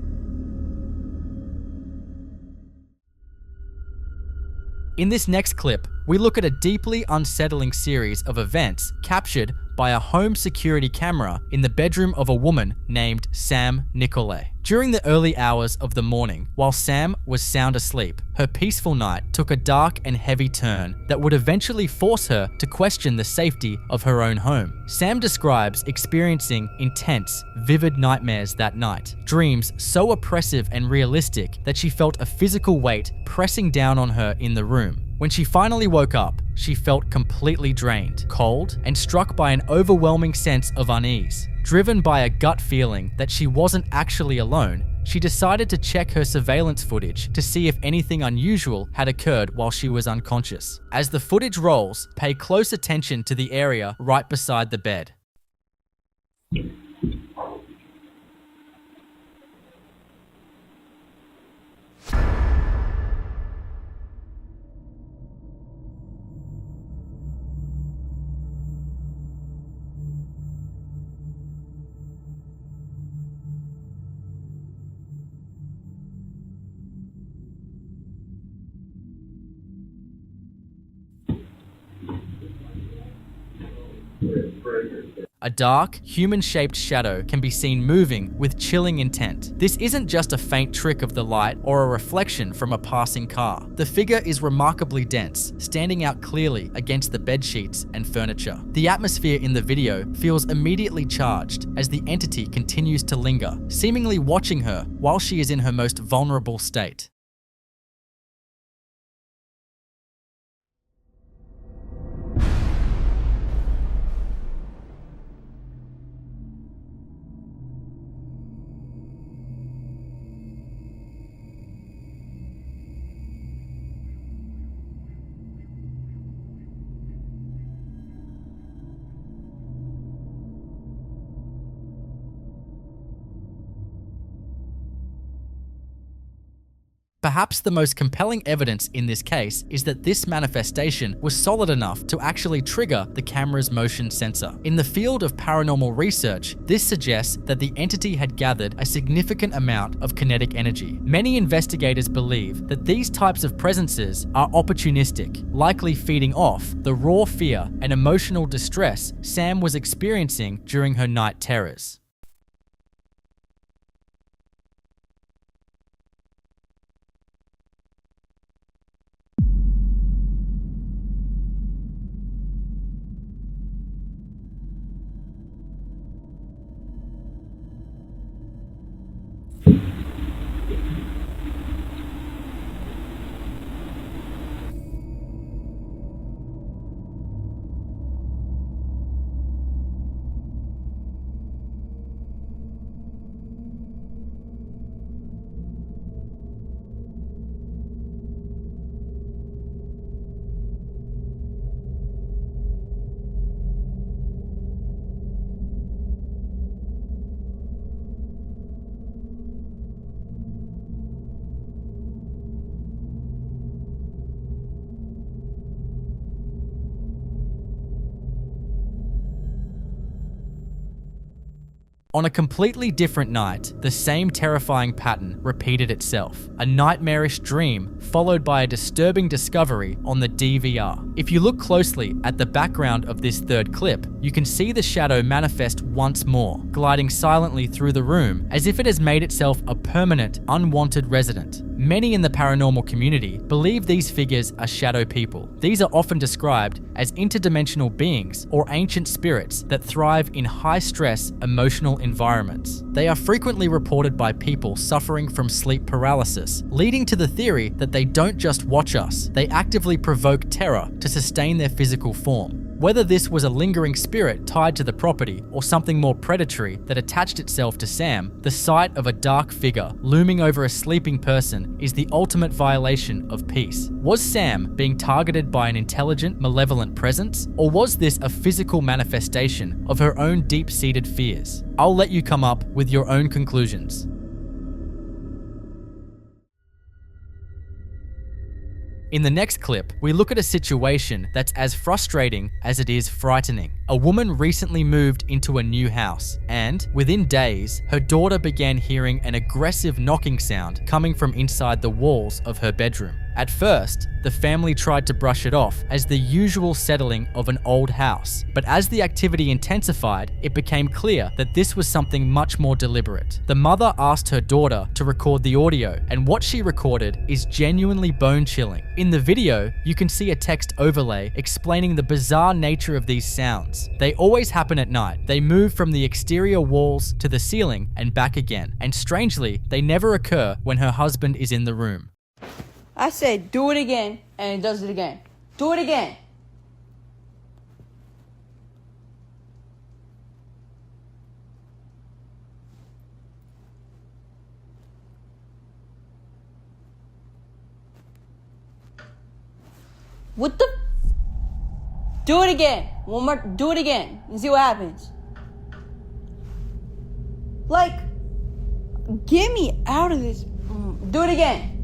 In this next clip, we look at a deeply unsettling series of events captured by a home security camera in the bedroom of a woman named Sam Nicolay. During the early hours of the morning, while Sam was sound asleep, her peaceful night took a dark and heavy turn that would eventually force her to question the safety of her own home. Sam describes experiencing intense, vivid nightmares that night, dreams so oppressive and realistic that she felt a physical weight pressing down on her in the room. When she finally woke up, she felt completely drained, cold, and struck by an overwhelming sense of unease. Driven by a gut feeling that she wasn't actually alone, she decided to check her surveillance footage to see if anything unusual had occurred while she was unconscious. As the footage rolls, pay close attention to the area right beside the bed. A A dark, human-shaped shadow can be seen moving with chilling intent. This isn't just a faint trick of the light or a reflection from a passing car. The figure is remarkably dense, standing out clearly against the bedsheets and furniture. The atmosphere in the video feels immediately charged as the entity continues to linger, seemingly watching her while she is in her most vulnerable state. Perhaps the most compelling evidence in this case is that this manifestation was solid enough to actually trigger the camera's motion sensor. In the field of paranormal research, this suggests that the entity had gathered a significant amount of kinetic energy. Many investigators believe that these types of presences are opportunistic, likely feeding off the raw fear and emotional distress Sam was experiencing during her night terrors. On a completely different night, the same terrifying pattern repeated itself. A nightmarish dream followed by a disturbing discovery on the DVR. If you look closely at the background of this third clip, you can see the shadow manifest once more, gliding silently through the room as if it has made itself a permanent, unwanted resident. Many in the paranormal community believe these figures are shadow people. These are often described as interdimensional beings or ancient spirits that thrive in high-stress, emotional environments. They are frequently reported by people suffering from sleep paralysis, leading to the theory that they don't just watch us, they actively provoke terror to sustain their physical form. Whether this was a lingering spirit tied to the property or something more predatory that attached itself to Sam, the sight of a dark figure looming over a sleeping person is the ultimate violation of peace. Was Sam being targeted by an intelligent, malevolent presence, or was this a physical manifestation of her own deep-seated fears? I'll let you come up with your own conclusions. In the next clip, we look at a situation that's as frustrating as it is frightening. A woman recently moved into a new house, and within days, her daughter began hearing an aggressive knocking sound coming from inside the walls of her bedroom. At first, the family tried to brush it off as the usual settling of an old house, but as the activity intensified, it became clear that this was something much more deliberate. The mother asked her daughter to record the audio, and what she recorded is genuinely bone-chilling. In the video, you can see a text overlay explaining the bizarre nature of these sounds. They always happen at night. They move from the exterior walls to the ceiling and back again, and strangely, they never occur when her husband is in the room. I said, do it again, and it does it again. Do it again. What the? Do it again. One more. Do it again and see what happens. Like, get me out of this. Do it again.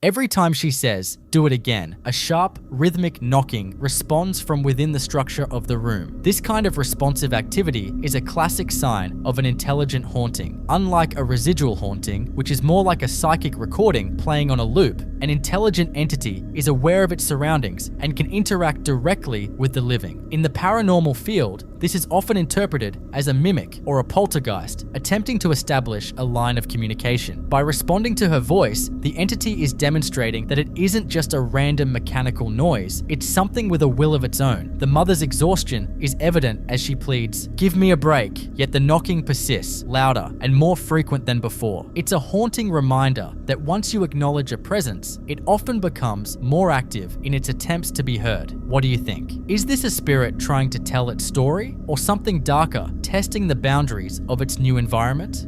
Every time she says, "Do it again," a sharp, rhythmic knocking responds from within the structure of the room. This kind of responsive activity is a classic sign of an intelligent haunting. Unlike a residual haunting, which is more like a psychic recording playing on a loop, an intelligent entity is aware of its surroundings and can interact directly with the living. In the paranormal field, this is often interpreted as a mimic or a poltergeist, attempting to establish a line of communication. By responding to her voice, the entity is demonstrating that it isn't just a random mechanical noise, it's something with a will of its own. The mother's exhaustion is evident as she pleads, "Give me a break," yet the knocking persists, louder and more frequent than before. It's a haunting reminder that once you acknowledge a presence, it often becomes more active in its attempts to be heard. What do you think? Is this a spirit trying to tell its story, or something darker, testing the boundaries of its new environment?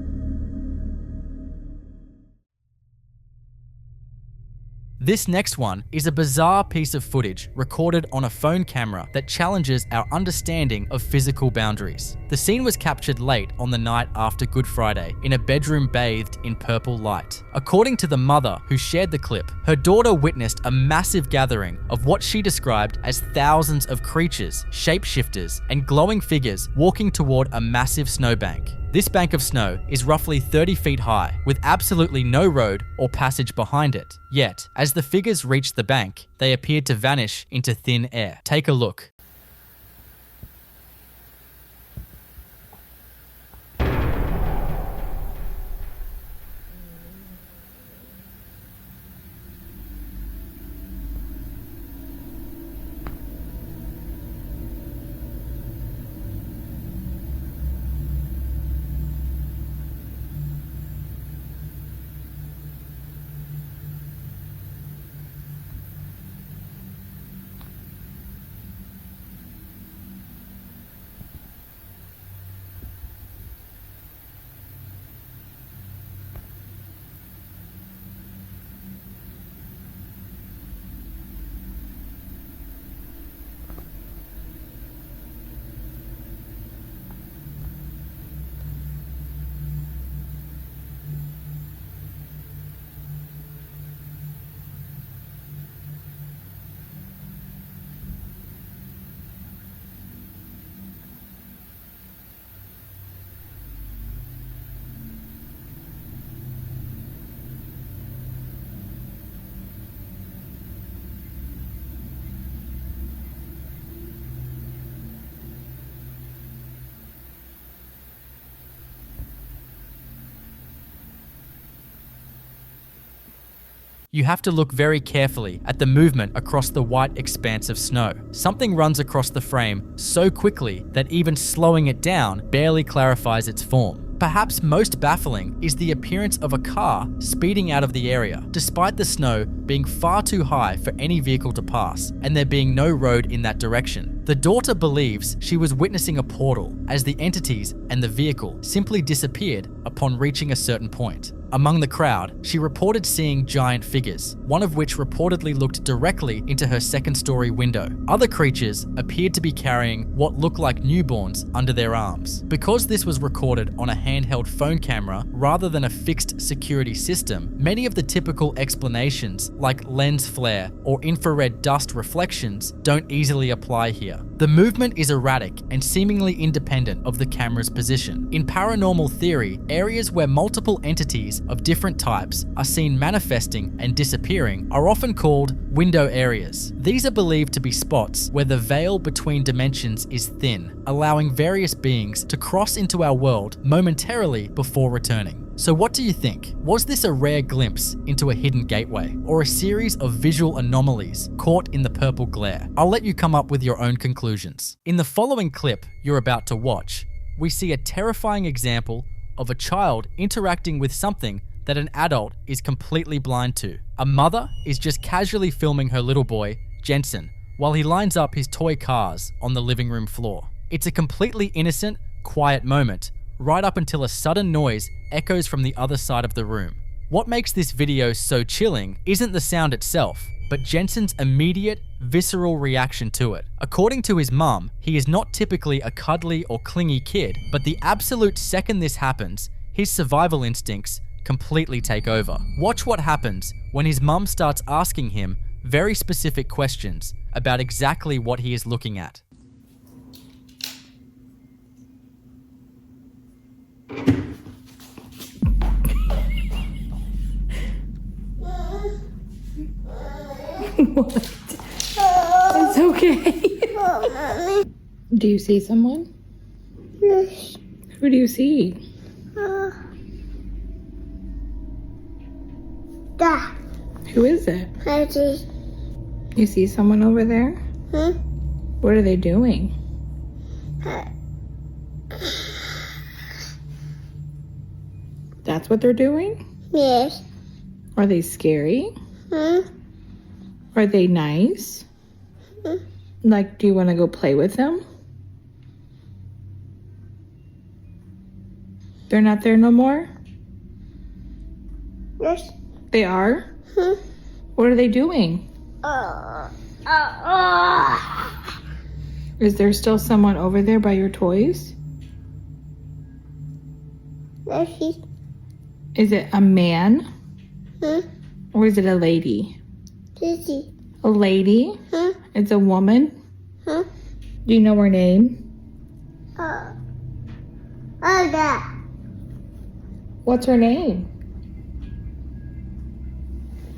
This next one is a bizarre piece of footage recorded on a phone camera that challenges our understanding of physical boundaries. The scene was captured late on the night after Good Friday in a bedroom bathed in purple light. According to the mother who shared the clip, her daughter witnessed a massive gathering of what she described as thousands of creatures, shapeshifters, and glowing figures walking toward a massive snowbank. This bank of snow is roughly 30 feet high, with absolutely no road or passage behind it. Yet, as the figures reached the bank, they appeared to vanish into thin air. Take a look. You have to look very carefully at the movement across the white expanse of snow. Something runs across the frame so quickly that even slowing it down barely clarifies its form. Perhaps most baffling is the appearance of a car speeding out of the area, despite the snow being far too high for any vehicle to pass, and there being no road in that direction. The daughter believes she was witnessing a portal, as the entities and the vehicle simply disappeared upon reaching a certain point. Among the crowd, she reported seeing giant figures, one of which reportedly looked directly into her second-story window. Other creatures appeared to be carrying what looked like newborns under their arms. Because this was recorded on a handheld phone camera rather than a fixed security system, many of the typical explanations like lens flare or infrared dust reflections don't easily apply here. The movement is erratic and seemingly independent of the camera's position. In paranormal theory, areas where multiple entities of different types are seen manifesting and disappearing are often called window areas. These are believed to be spots where the veil between dimensions is thin, allowing various beings to cross into our world momentarily before returning. So what do you think? Was this a rare glimpse into a hidden gateway, or a series of visual anomalies caught in the purple glare? I'll let you come up with your own conclusions. In the following clip you're about to watch, we see a terrifying example of a child interacting with something that an adult is completely blind to. A mother is just casually filming her little boy, Jensen, while he lines up his toy cars on the living room floor. It's a completely innocent, quiet moment, right up until a sudden noise echoes from the other side of the room. What makes this video so chilling isn't the sound itself, but Jensen's immediate, visceral reaction to it. According to his mum, he is not typically a cuddly or clingy kid, but the absolute second this happens, his survival instincts completely take over. Watch what happens when his mum starts asking him very specific questions about exactly what he is looking at. What? It's okay. Do you see someone? Yes. Who do you see? Dad. Who is it? Daddy. You see someone over there? What are they doing? That's what they're doing? Yes. Are they scary? Are they nice? Like, do you want to go play with them? They're not there no more? Yes. They are? What are they doing? Is there still someone over there by your toys? Daddy. Is it a man? Or is it a lady? Daddy. A lady? It's a woman? Do you know her name? Dad. What's her name?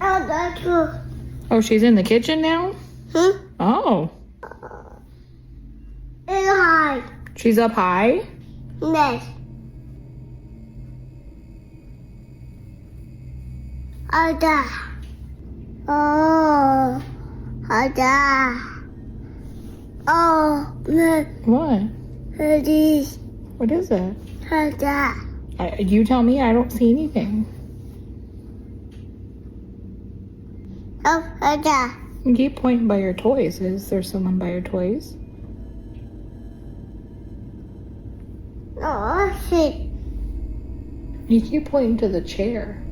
Dad too. Oh, she's in the kitchen now? Oh. Hi. She's up high? Yes. Dad. Oh. Dad. Oh. What? Daddy. What is it? Dad. You tell me, I don't see anything. Oh, Dad. You keep pointing by your toys. Is there someone by your toys? Oh, shit. You keep pointing to the chair.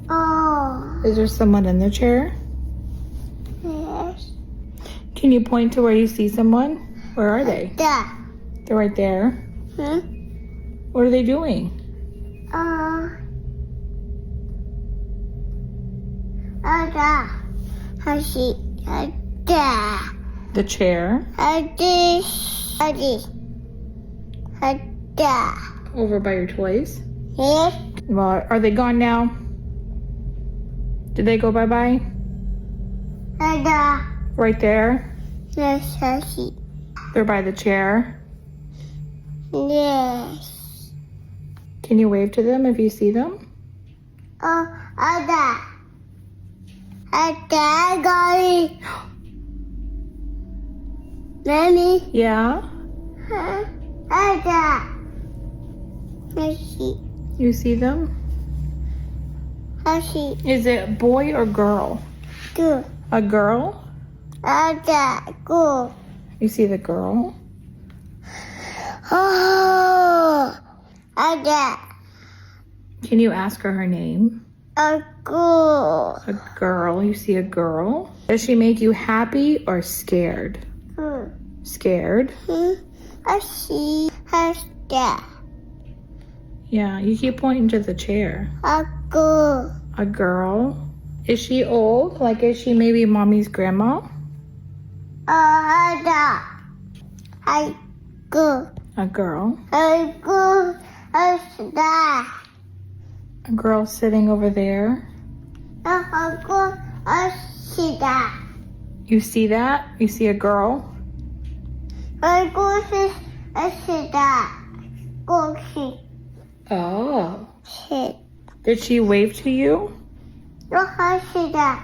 Oh. Is there someone in the chair? Yes. Can you point to where you see someone? Where are they? Dad. They're right there. What are they doing? Dad. I see. Dad. The chair? Dad. Over by your toys? Yes. Well, are they gone now? Did they go bye-bye? Dad. Right there? Yes, I see. They're by the chair? Yes. Can you wave to them if you see them? Dad. Dad, Golly. Mommy. Yeah? Dad. I see. You see them? I see. Is it boy or girl? Good. A girl? Dad, go. You see the girl? Oh. Dad. Can you ask her name? A girl. A girl. You see a girl? Does she make you happy or scared? Scared? I see her dad. Yeah, you keep pointing to the chair. A girl. A girl? Is she old? Like, is she maybe mommy's grandma? Dad. A girl. A girl? A girl. A dad. A girl sitting over there? A girl. I see that. You see that? You see a girl? A girl says, I see that. Go see. Oh. Shit. Did she wave to you? No, I see that.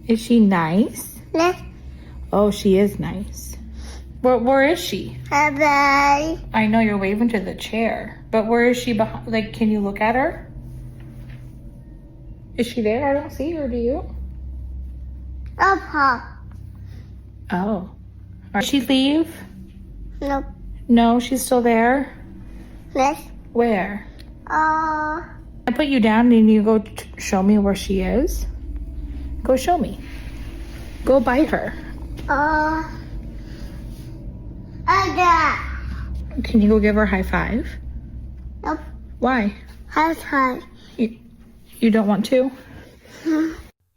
Is she nice? Yes. Oh, she is nice. Where is she? Bye-bye. I know you're waving to the chair, but where is she behind? Like, can you look at her? Is she there? I don't see her, do you? Pop. Oh. Did she leave? Nope. No, she's still there? Yes. Where? I put you down and you go show me where she is? Go show me. Go bite her. Dad. Can you go give her a high five? Nope. Why? High five. You don't want to?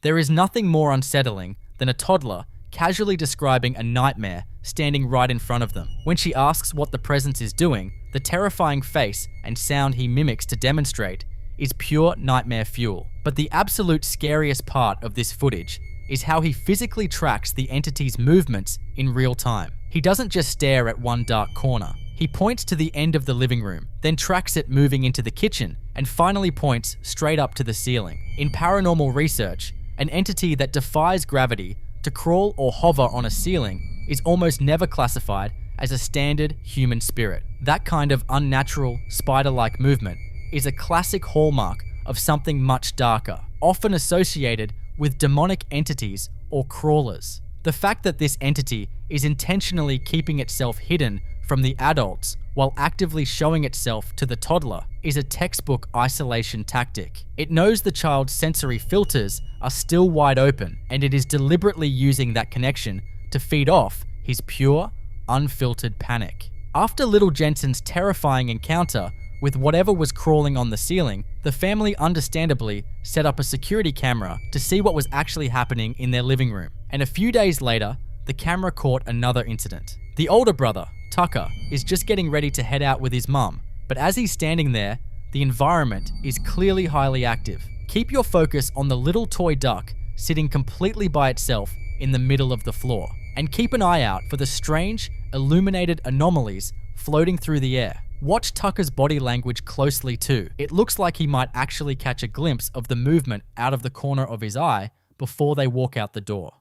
There is nothing more unsettling than a toddler casually describing a nightmare standing right in front of them. When she asks what the presence is doing, the terrifying face and sound he mimics to demonstrate is pure nightmare fuel. But the absolute scariest part of this footage is how he physically tracks the entity's movements in real time. He doesn't just stare at one dark corner. He points to the end of the living room, then tracks it moving into the kitchen, and finally points straight up to the ceiling. In paranormal research, an entity that defies gravity to crawl or hover on a ceiling is almost never classified as a standard human spirit. That kind of unnatural, spider-like movement is a classic hallmark of something much darker, often associated with demonic entities or crawlers. The fact that this entity is intentionally keeping itself hidden from the adults while actively showing itself to the toddler is a textbook isolation tactic. It knows the child's sensory filters are still wide open, and it is deliberately using that connection to feed off his pure, unfiltered panic. After little Jensen's terrifying encounter with whatever was crawling on the ceiling, the family understandably set up a security camera to see what was actually happening in their living room. And a few days later, the camera caught another incident. The older brother, Tucker, is just getting ready to head out with his mum, but as he's standing there, the environment is clearly highly active. Keep your focus on the little toy duck sitting completely by itself in the middle of the floor, and keep an eye out for the strange, illuminated anomalies floating through the air. Watch Tucker's body language closely too. It looks like he might actually catch a glimpse of the movement out of the corner of his eye before they walk out the door.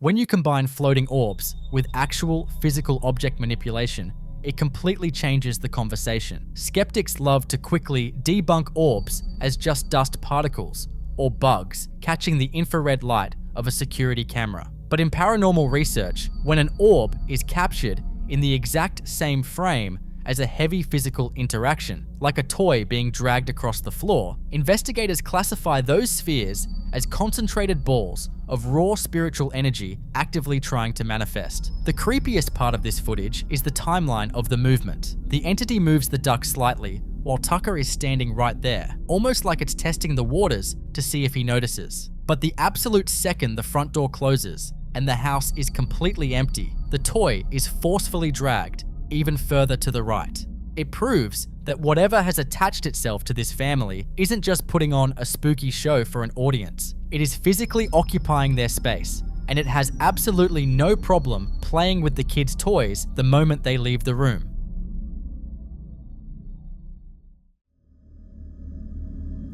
When you combine floating orbs with actual physical object manipulation, it completely changes the conversation. Skeptics love to quickly debunk orbs as just dust particles or bugs catching the infrared light of a security camera. But in paranormal research, when an orb is captured in the exact same frame as a heavy physical interaction, like a toy being dragged across the floor, investigators classify those spheres as concentrated balls of raw spiritual energy actively trying to manifest. The creepiest part of this footage is the timeline of the movement. The entity moves the duck slightly while Tucker is standing right there, almost like it's testing the waters to see if he notices. But the absolute second the front door closes and the house is completely empty, the toy is forcefully dragged even further to the right. It proves that whatever has attached itself to this family isn't just putting on a spooky show for an audience. It is physically occupying their space, and it has absolutely no problem playing with the kids' toys the moment they leave the room.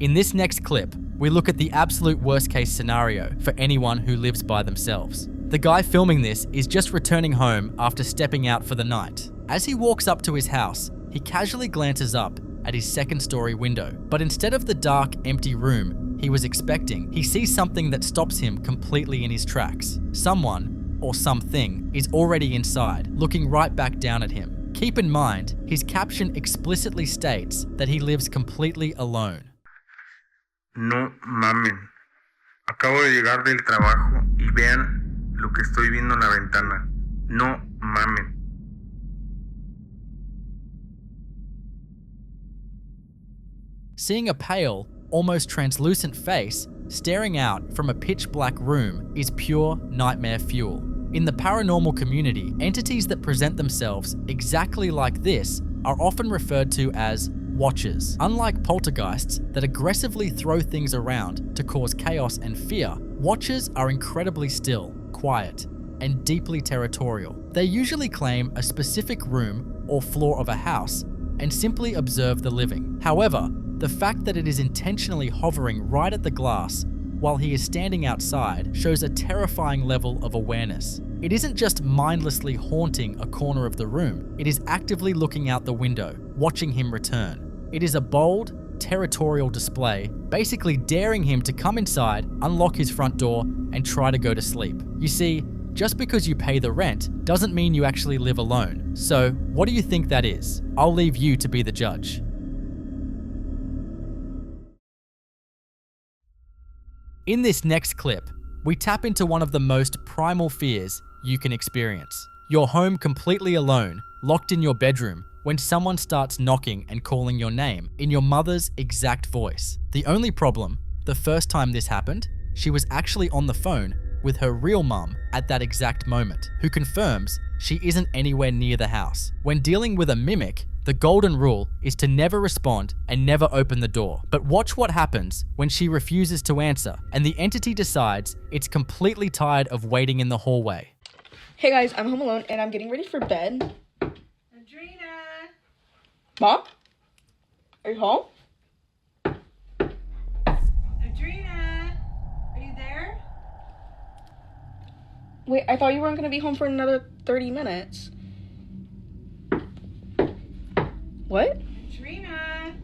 In this next clip, we look at the absolute worst case scenario for anyone who lives by themselves. The guy filming this is just returning home after stepping out for the night. As he walks up to his house, he casually glances up at his second-story window, but instead of the dark, empty room he was expecting, he sees something that stops him completely in his tracks. Someone, or something, is already inside, looking right back down at him. Keep in mind, his caption explicitly states that he lives completely alone. No mamen. Acabo de llegar del trabajo y vean lo que estoy viendo en la ventana. No mamen. Seeing a pale, almost translucent face staring out from a pitch black room is pure nightmare fuel. In the paranormal community, entities that present themselves exactly like this are often referred to as watchers. Unlike poltergeists that aggressively throw things around to cause chaos and fear, watchers are incredibly still, quiet, and deeply territorial. They usually claim a specific room or floor of a house and simply observe the living. However, the fact that it is intentionally hovering right at the glass while he is standing outside shows a terrifying level of awareness. It isn't just mindlessly haunting a corner of the room, it is actively looking out the window, watching him return. It is a bold, territorial display, basically daring him to come inside, unlock his front door, and try to go to sleep. You see, just because you pay the rent doesn't mean you actually live alone. So, what do you think that is? I'll leave you to be the judge. In this next clip, we tap into one of the most primal fears you can experience. You're home completely alone, locked in your bedroom, when someone starts knocking and calling your name in your mother's exact voice. The only problem, the first time this happened, she was actually on the phone with her real mum at that exact moment, who confirms she isn't anywhere near the house. When dealing with a mimic, the golden rule is to never respond and never open the door. But watch what happens when she refuses to answer and the entity decides it's completely tired of waiting in the hallway. Hey guys, I'm home alone and I'm getting ready for bed. Adrena! Mom? Are you home? Adrena! Are you there? Wait, I thought you weren't gonna be home for another 30 minutes. What? Adrena!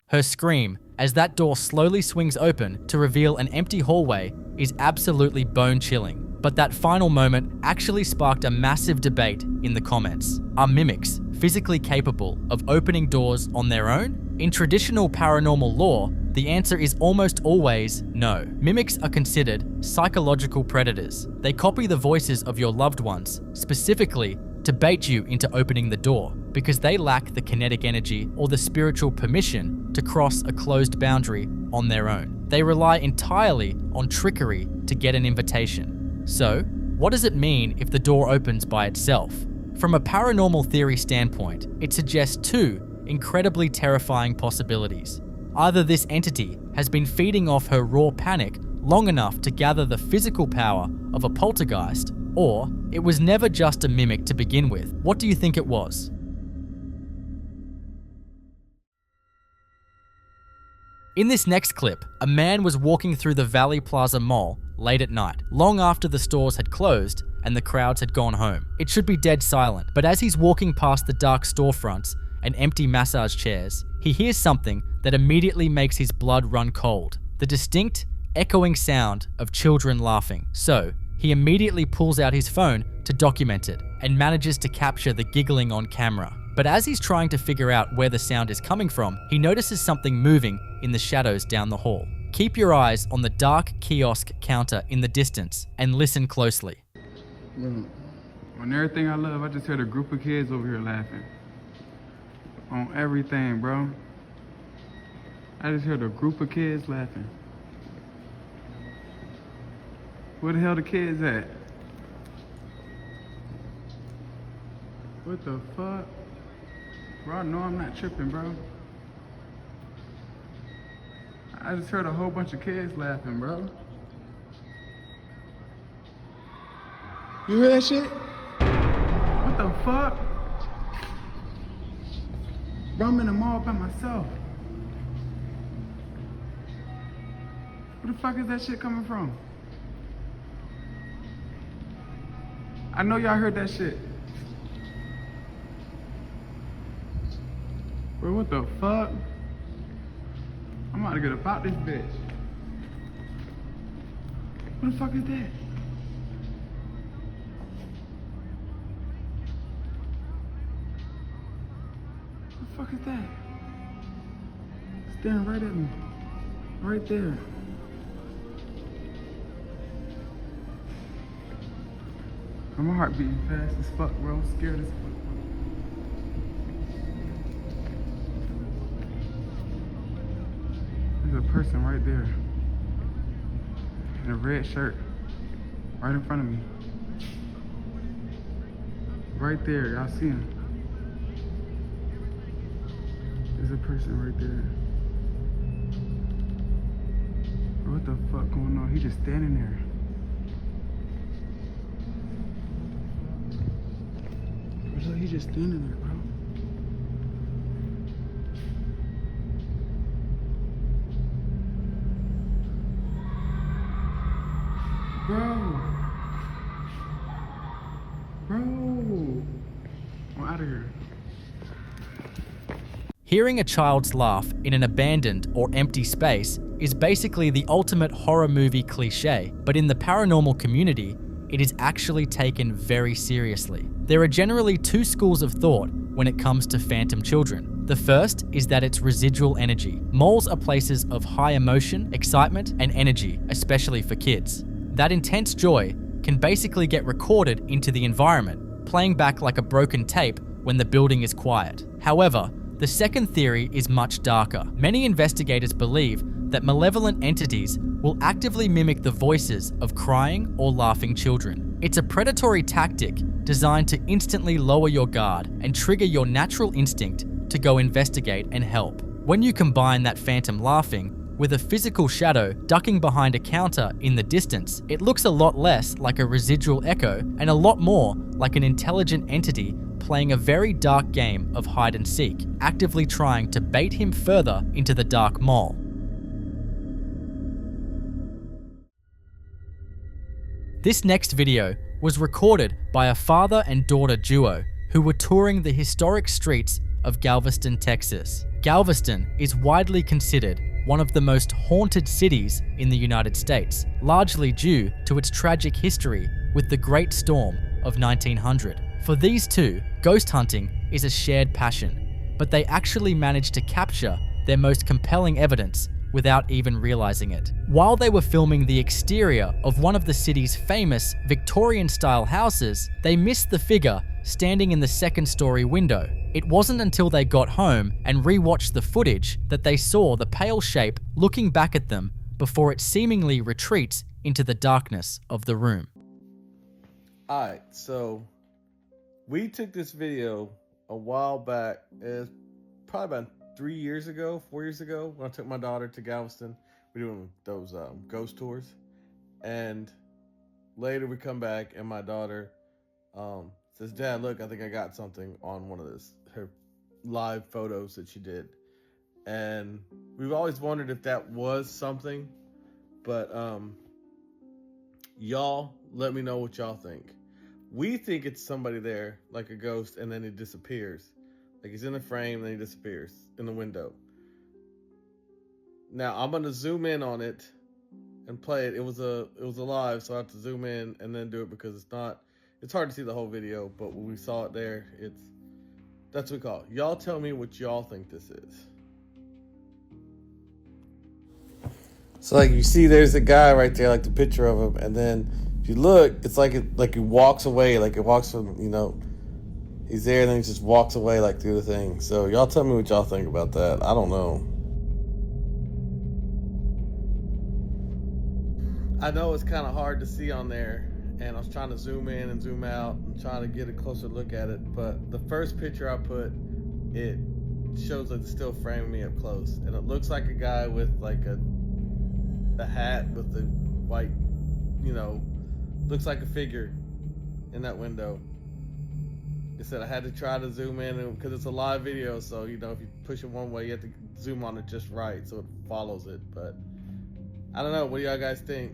Her scream, as that door slowly swings open to reveal an empty hallway, is absolutely bone-chilling. But that final moment actually sparked a massive debate in the comments. Are mimics physically capable of opening doors on their own? In traditional paranormal lore, the answer is almost always no. Mimics are considered psychological predators. They copy the voices of your loved ones, specifically to bait you into opening the door, because they lack the kinetic energy or the spiritual permission to cross a closed boundary on their own. They rely entirely on trickery to get an invitation. So, what does it mean if the door opens by itself? From a paranormal theory standpoint, it suggests two incredibly terrifying possibilities. Either this entity has been feeding off her raw panic long enough to gather the physical power of a poltergeist, or it was never just a mimic to begin with. What do you think it was? In this next clip, a man was walking through the Valley Plaza Mall late at night, long after the stores had closed and the crowds had gone home. It should be dead silent, but as he's walking past the dark storefronts and empty massage chairs, he hears something that immediately makes his blood run cold. The distinct, echoing sound of children laughing. So, he immediately pulls out his phone to document it and manages to capture the giggling on camera. But as he's trying to figure out where the sound is coming from, he notices something moving in the shadows down the hall. Keep your eyes on the dark kiosk counter in the distance and listen closely. On everything I love, I just heard a group of kids over here laughing. On everything, bro. I just heard a group of kids laughing. Where the hell the kids at? What the fuck? Bro, I know I'm not tripping, bro. I just heard a whole bunch of kids laughing, bro. You hear that shit? What the fuck? Bro, I'm in the mall by myself. Where the fuck is that shit coming from? I know y'all heard that shit. Bro, what the fuck? I'm about to get about this bitch. What the fuck is that? What the fuck is that? Staring right at me. Right there. My heart beating fast as fuck, bro. I'm scared as fuck. There's a person right there in a red shirt right in front of me. Right there, y'all see him. There's a person right there. What the fuck going on? He just standing there. Look, he just standing there, bro. Bro. I'm out of here. Hearing a child's laugh in an abandoned or empty space is basically the ultimate horror movie cliche, but in the paranormal community, it is actually taken very seriously. There are generally two schools of thought when it comes to phantom children. The first is that it's residual energy. Moles are places of high emotion, excitement, and energy, especially for kids. That intense joy can basically get recorded into the environment, playing back like a broken tape when the building is quiet. However, the second theory is much darker. Many investigators believe that malevolent entities will actively mimic the voices of crying or laughing children. It's a predatory tactic designed to instantly lower your guard and trigger your natural instinct to go investigate and help. When you combine that phantom laughing with a physical shadow ducking behind a counter in the distance, it looks a lot less like a residual echo and a lot more like an intelligent entity playing a very dark game of hide and seek, actively trying to bait him further into the dark mole. This next video was recorded by a father and daughter duo who were touring the historic streets of Galveston, Texas. Galveston is widely considered one of the most haunted cities in the United States, largely due to its tragic history with the Great Storm of 1900. For these two, ghost hunting is a shared passion, but they actually managed to capture their most compelling evidence without even realizing it. While they were filming the exterior of one of the city's famous Victorian-style houses, they missed the figure standing in the second-story window. It wasn't until they got home and rewatched the footage that they saw the pale shape looking back at them before it seemingly retreats into the darkness of the room. Alright, so we took this video a while back. It's probably about 4 years ago, when I took my daughter to Galveston. We're doing those ghost tours. And later we come back and my daughter says, "Dad, look, I think I got something on one of her live photos that she did." And we've always wondered if that was something, but y'all let me know what y'all think. We think it's somebody there, like a ghost, and then it disappears. Like he's in the frame, and then he disappears in the window. Now I'm gonna zoom in on it and play it. It was a live, so I have to zoom in and then do it because it's hard to see the whole video, but when we saw it there, that's what we call it. Y'all tell me what y'all think this is. So like you see, there's a guy right there, like the picture of him, and then if you look, it's like he walks away, like it walks from, he's there and then he just walks away like through the thing. So y'all tell me what y'all think about that. I don't know. I know it's kind of hard to see on there, and I was trying to zoom in and zoom out and trying to get a closer look at it, but the first picture I put, it shows like it's still framing me up close, and it looks like a guy with like a hat with the white, looks like a figure in that window. It said I had to try to zoom in because it's a live video, so if you push it one way, you have to zoom on it just right so it follows it. But I don't know. What do y'all guys think?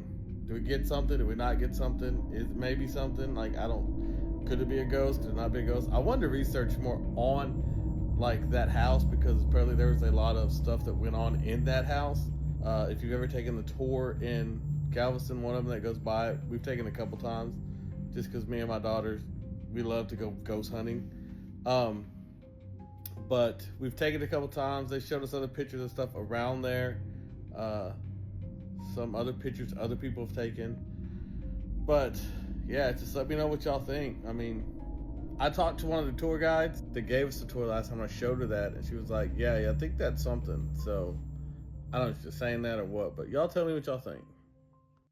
Do we get something? Do we not get something? Is it maybe something? Could it be a ghost? Could it not be a ghost? I wanted to research more on like that house because apparently there was a lot of stuff that went on in that house. If you've ever taken the tour in Galveston, one of them that goes by, we've taken a couple times just because me and my daughters, we love to go ghost hunting. But we've taken it a couple times. They showed us other pictures and stuff around there. Some other pictures other people have taken. But yeah, just let me know what y'all think. I mean, I talked to one of the tour guides that gave us the tour last time. I showed her that, and she was like, yeah, I think that's something. So, I don't know if she's just saying that or what, but y'all tell me what y'all think.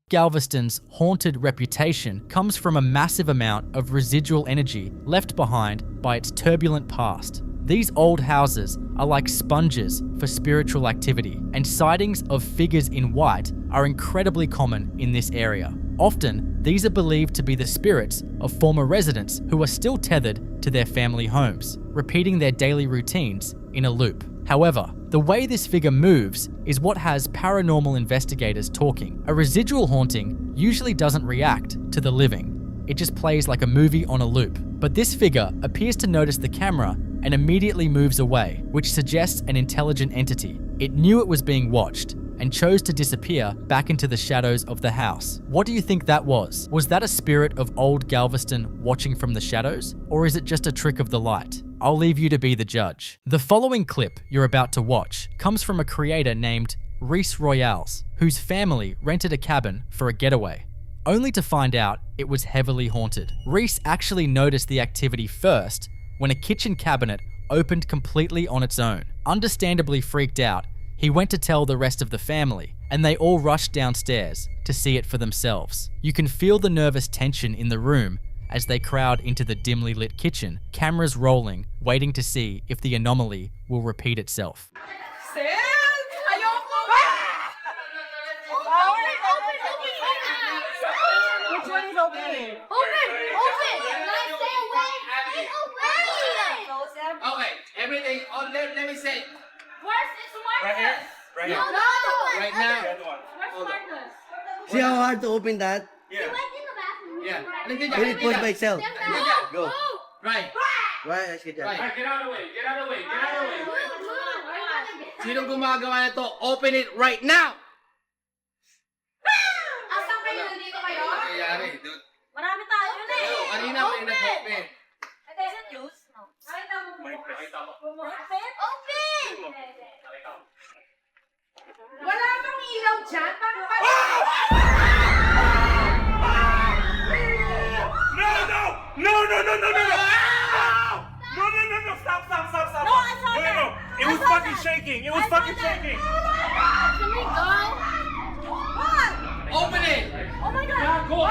Galveston's haunted reputation comes from a massive amount of residual energy left behind by its turbulent past. These old houses are like sponges for spiritual activity, and sightings of figures in white are incredibly common in this area. Often, these are believed to be the spirits of former residents who are still tethered to their family homes, repeating their daily routines in a loop. However, the way this figure moves is what has paranormal investigators talking. A residual haunting usually doesn't react to the living. It just plays like a movie on a loop. But this figure appears to notice the camera and immediately moves away, which suggests an intelligent entity. It knew it was being watched and chose to disappear back into the shadows of the house. What do you think that was? Was that a spirit of old Galveston watching from the shadows? Or is it just a trick of the light? I'll leave you to be the judge. The following clip you're about to watch comes from a creator named Reese Royales, whose family rented a cabin for a getaway, only to find out it was heavily haunted. Reese actually noticed the activity first when a kitchen cabinet opened completely on its own. Understandably freaked out, he went to tell the rest of the family, and they all rushed downstairs to see it for themselves. You can feel the nervous tension in the room as they crowd into the dimly lit kitchen, cameras rolling, waiting to see if the anomaly will repeat itself. Which one is opening? Okay, everything. Oh, let me say. Where's Right here. Right here. No. Right now. Where's Marcus? See how hard to open that? Yeah. Yeah. Let me push myself. Go. Right. Right, let's get that. Right. Get out of the way. Get out of the way. Get out of the way. Sinong gumagawa nito? Open it right now. Asan kayo? Nandito kayo? Nangyayari, dude. Marami tayo na eh. Kanina may nag-open. Is it juice? No. Open! Wala bang ilaw dyan? Paano pa? No! Stop! No, I saw that. No! It was fucking shaking. It was fucking shaking. Can we go? What? Open it. Oh my God. Go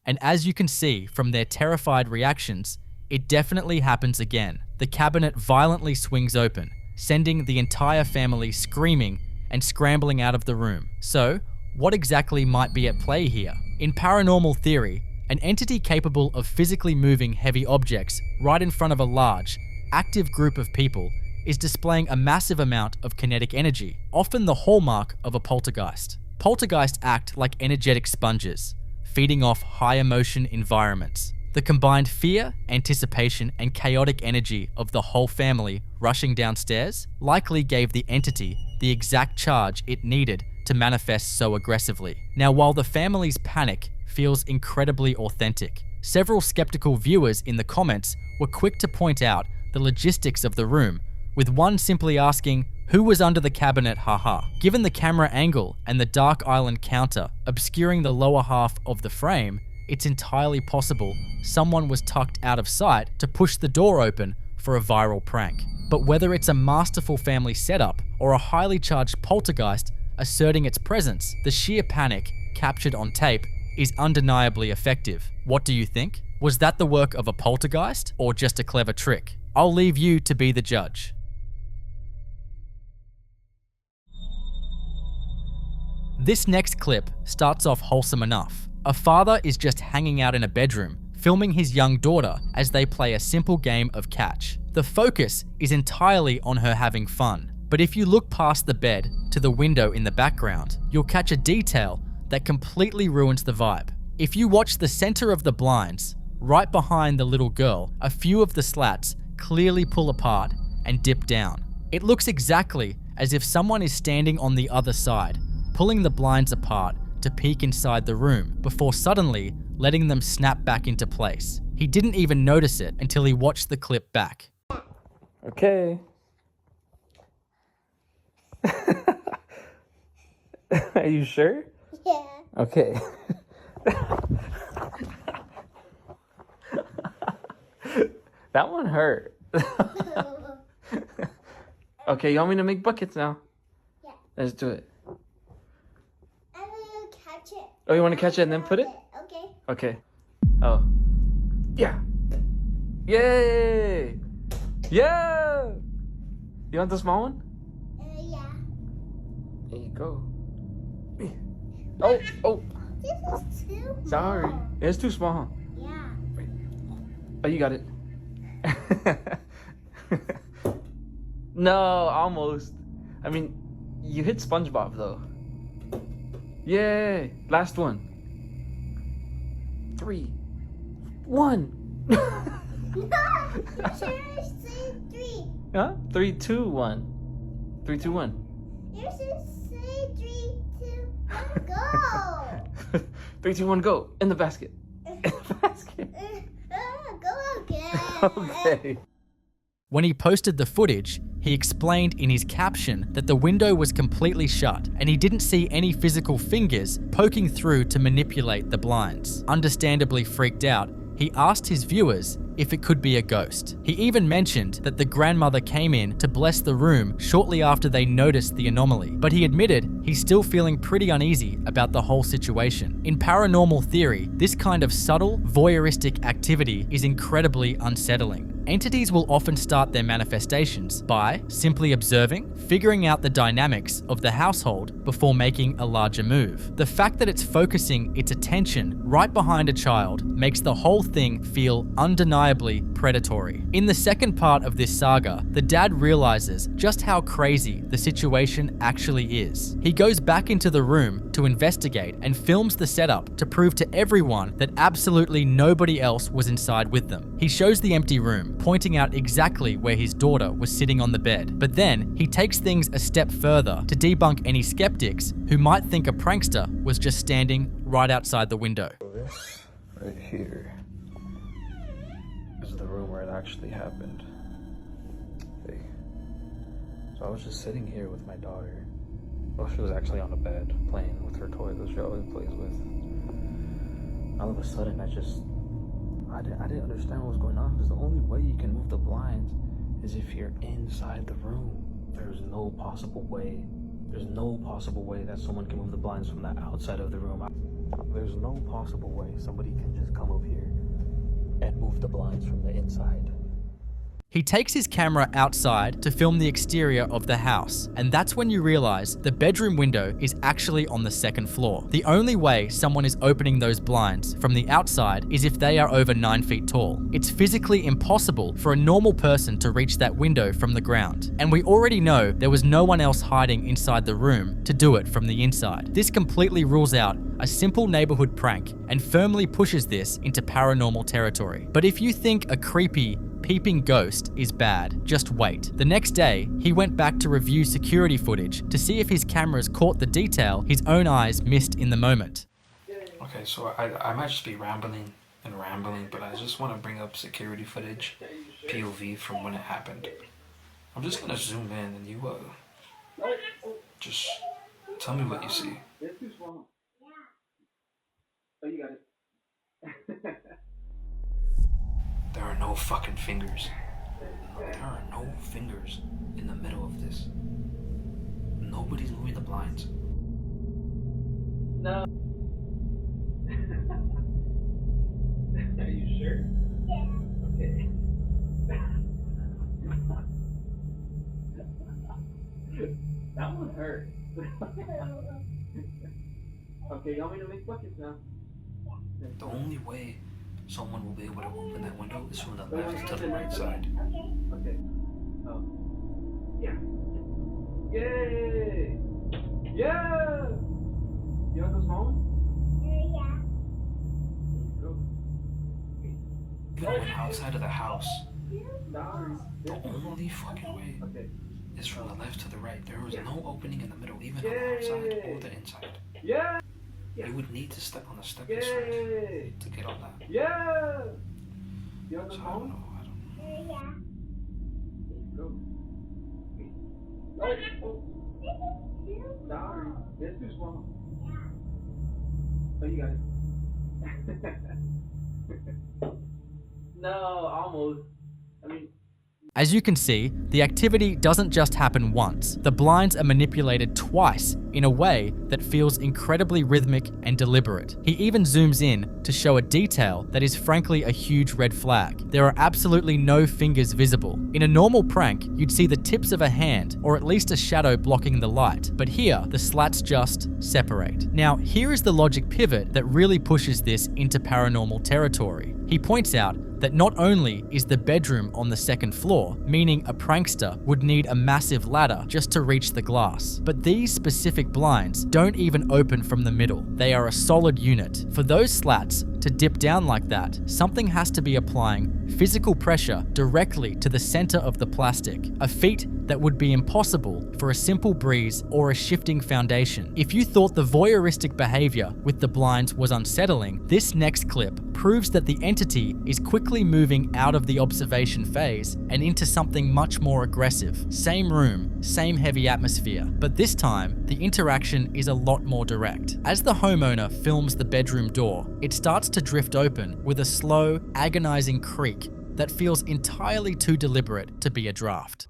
And as you can see from their terrified reactions, it definitely happens again. The cabinet violently swings open, sending the entire family screaming and scrambling out of the room. So, what exactly might be at play here? In paranormal theory, an entity capable of physically moving heavy objects right in front of a large, active group of people is displaying a massive amount of kinetic energy, often the hallmark of a poltergeist. Poltergeists act like energetic sponges, feeding off high emotion environments. The combined fear, anticipation, and chaotic energy of the whole family rushing downstairs likely gave the entity the exact charge it needed to manifest so aggressively. Now, while the family's panic feels incredibly authentic, several skeptical viewers in the comments were quick to point out the logistics of the room, with one simply asking, "Who was under the cabinet, haha?" Given the camera angle and the dark island counter obscuring the lower half of the frame, it's entirely possible someone was tucked out of sight to push the door open for a viral prank. But whether it's a masterful family setup or a highly charged poltergeist asserting its presence, the sheer panic captured on tape is undeniably effective. What do you think? Was that the work of a poltergeist or just a clever trick? I'll leave you to be the judge. This next clip starts off wholesome enough. A father is just hanging out in a bedroom, filming his young daughter as they play a simple game of catch. The focus is entirely on her having fun, but if you look past the bed to the window in the background, you'll catch a detail that completely ruins the vibe. If you watch the center of the blinds, right behind the little girl, a few of the slats clearly pull apart and dip down. It looks exactly as if someone is standing on the other side, pulling the blinds apart to peek inside the room before suddenly letting them snap back into place. He didn't even notice it until he watched the clip back. Okay. Are you sure? Yeah. Okay. That one hurt. Okay, you want me to make buckets now? Yeah. Let's do it. I'm gonna catch it. Oh, you want to catch it and then put it? Okay. Okay. Oh. Yeah. Yay! Yeah! You want the small one? Yeah. There you go. Oh, oh. This is too Sorry. small. It's too small. Yeah. Oh, you got it. No, almost. I mean, you hit SpongeBob though. Yay! Last one. 3, 1. No, you should say 3. Huh? 3, 2, 1. 3, 2, 1. You should say 3, 2, 1, go. 3, 2, 1, go. In the basket. Go again. Okay. When he posted the footage, he explained in his caption that the window was completely shut and he didn't see any physical fingers poking through to manipulate the blinds. Understandably freaked out, he asked his viewers if it could be a ghost. He even mentioned that the grandmother came in to bless the room shortly after they noticed the anomaly, but he admitted he's still feeling pretty uneasy about the whole situation. In paranormal theory, this kind of subtle, voyeuristic activity is incredibly unsettling. Entities will often start their manifestations by simply observing, figuring out the dynamics of the household before making a larger move. The fact that it's focusing its attention right behind a child makes the whole thing feel undeniably predatory. In the second part of this saga, the dad realizes just how crazy the situation actually is. He goes back into the room to investigate and films the setup to prove to everyone that absolutely nobody else was inside with them. He shows the empty room, pointing out exactly where his daughter was sitting on the bed. But then he takes things a step further to debunk any skeptics who might think a prankster was just standing right outside the window. Right here is the room where it actually happened. Okay. So I was just sitting here with my daughter. Well, she was actually on the bed playing with her toy that she always plays with. All of a sudden, I didn't understand what was going on, because the only way you can move the blinds is if you're inside the room. There's no possible way that someone can move the blinds from the outside of the room. There's no possible way somebody can just come up here and move the blinds from the inside. He takes his camera outside to film the exterior of the house, and that's when you realize the bedroom window is actually on the second floor. The only way someone is opening those blinds from the outside is if they are over 9 feet tall. It's physically impossible for a normal person to reach that window from the ground, and we already know there was no one else hiding inside the room to do it from the inside. This completely rules out a simple neighborhood prank and firmly pushes this into paranormal territory. But if you think a creepy, peeping ghost is bad, just wait. The next day, he went back to review security footage to see if his cameras caught the detail his own eyes missed in the moment. Okay, so I might just be rambling, but I just want to bring up security footage, POV from when it happened. I'm just gonna zoom in and you just tell me what you see. It's too small. Oh, you got it. There are no fucking fingers. There are no fingers in the middle of this. Nobody's moving the blinds. No. Are you sure? Yeah. Okay. That one hurt. Okay, you want me to make buckets now? The only way someone will be able to open that window is from the left to the right side. Okay. Oh. Yeah. Yay! Yeah! You want the small one? Even when outside of the house, the only fucking way is from the left to the right. There was no opening in the middle, even on the outside or the inside. Yeah! You would need to step on the stepping stones to get on that. Yeah! You want the So small one? I don't know. Go. Sorry. This is wrong. Oh, you got it. No, almost. I mean, As you can see, the activity doesn't just happen once. The blinds are manipulated twice in a way that feels incredibly rhythmic and deliberate. He even zooms in to show a detail that is frankly a huge red flag. There are absolutely no fingers visible. In a normal prank, you'd see the tips of a hand or at least a shadow blocking the light, but here the slats just separate. Now, here is the logic pivot that really pushes this into paranormal territory. He points out that not only is the bedroom on the second floor, meaning a prankster would need a massive ladder just to reach the glass, but these specific blinds don't even open from the middle. They are a solid unit. For those slats to dip down like that, something has to be applying physical pressure directly to the center of the plastic, a feat that would be impossible for a simple breeze or a shifting foundation. If you thought the voyeuristic behavior with the blinds was unsettling, this next clip proves that the entity is quickly moving out of the observation phase and into something much more aggressive. Same room, same heavy atmosphere, but this time the interaction is a lot more direct. As the homeowner films the bedroom door, it starts to drift open with a slow, agonizing creak that feels entirely too deliberate to be a draft.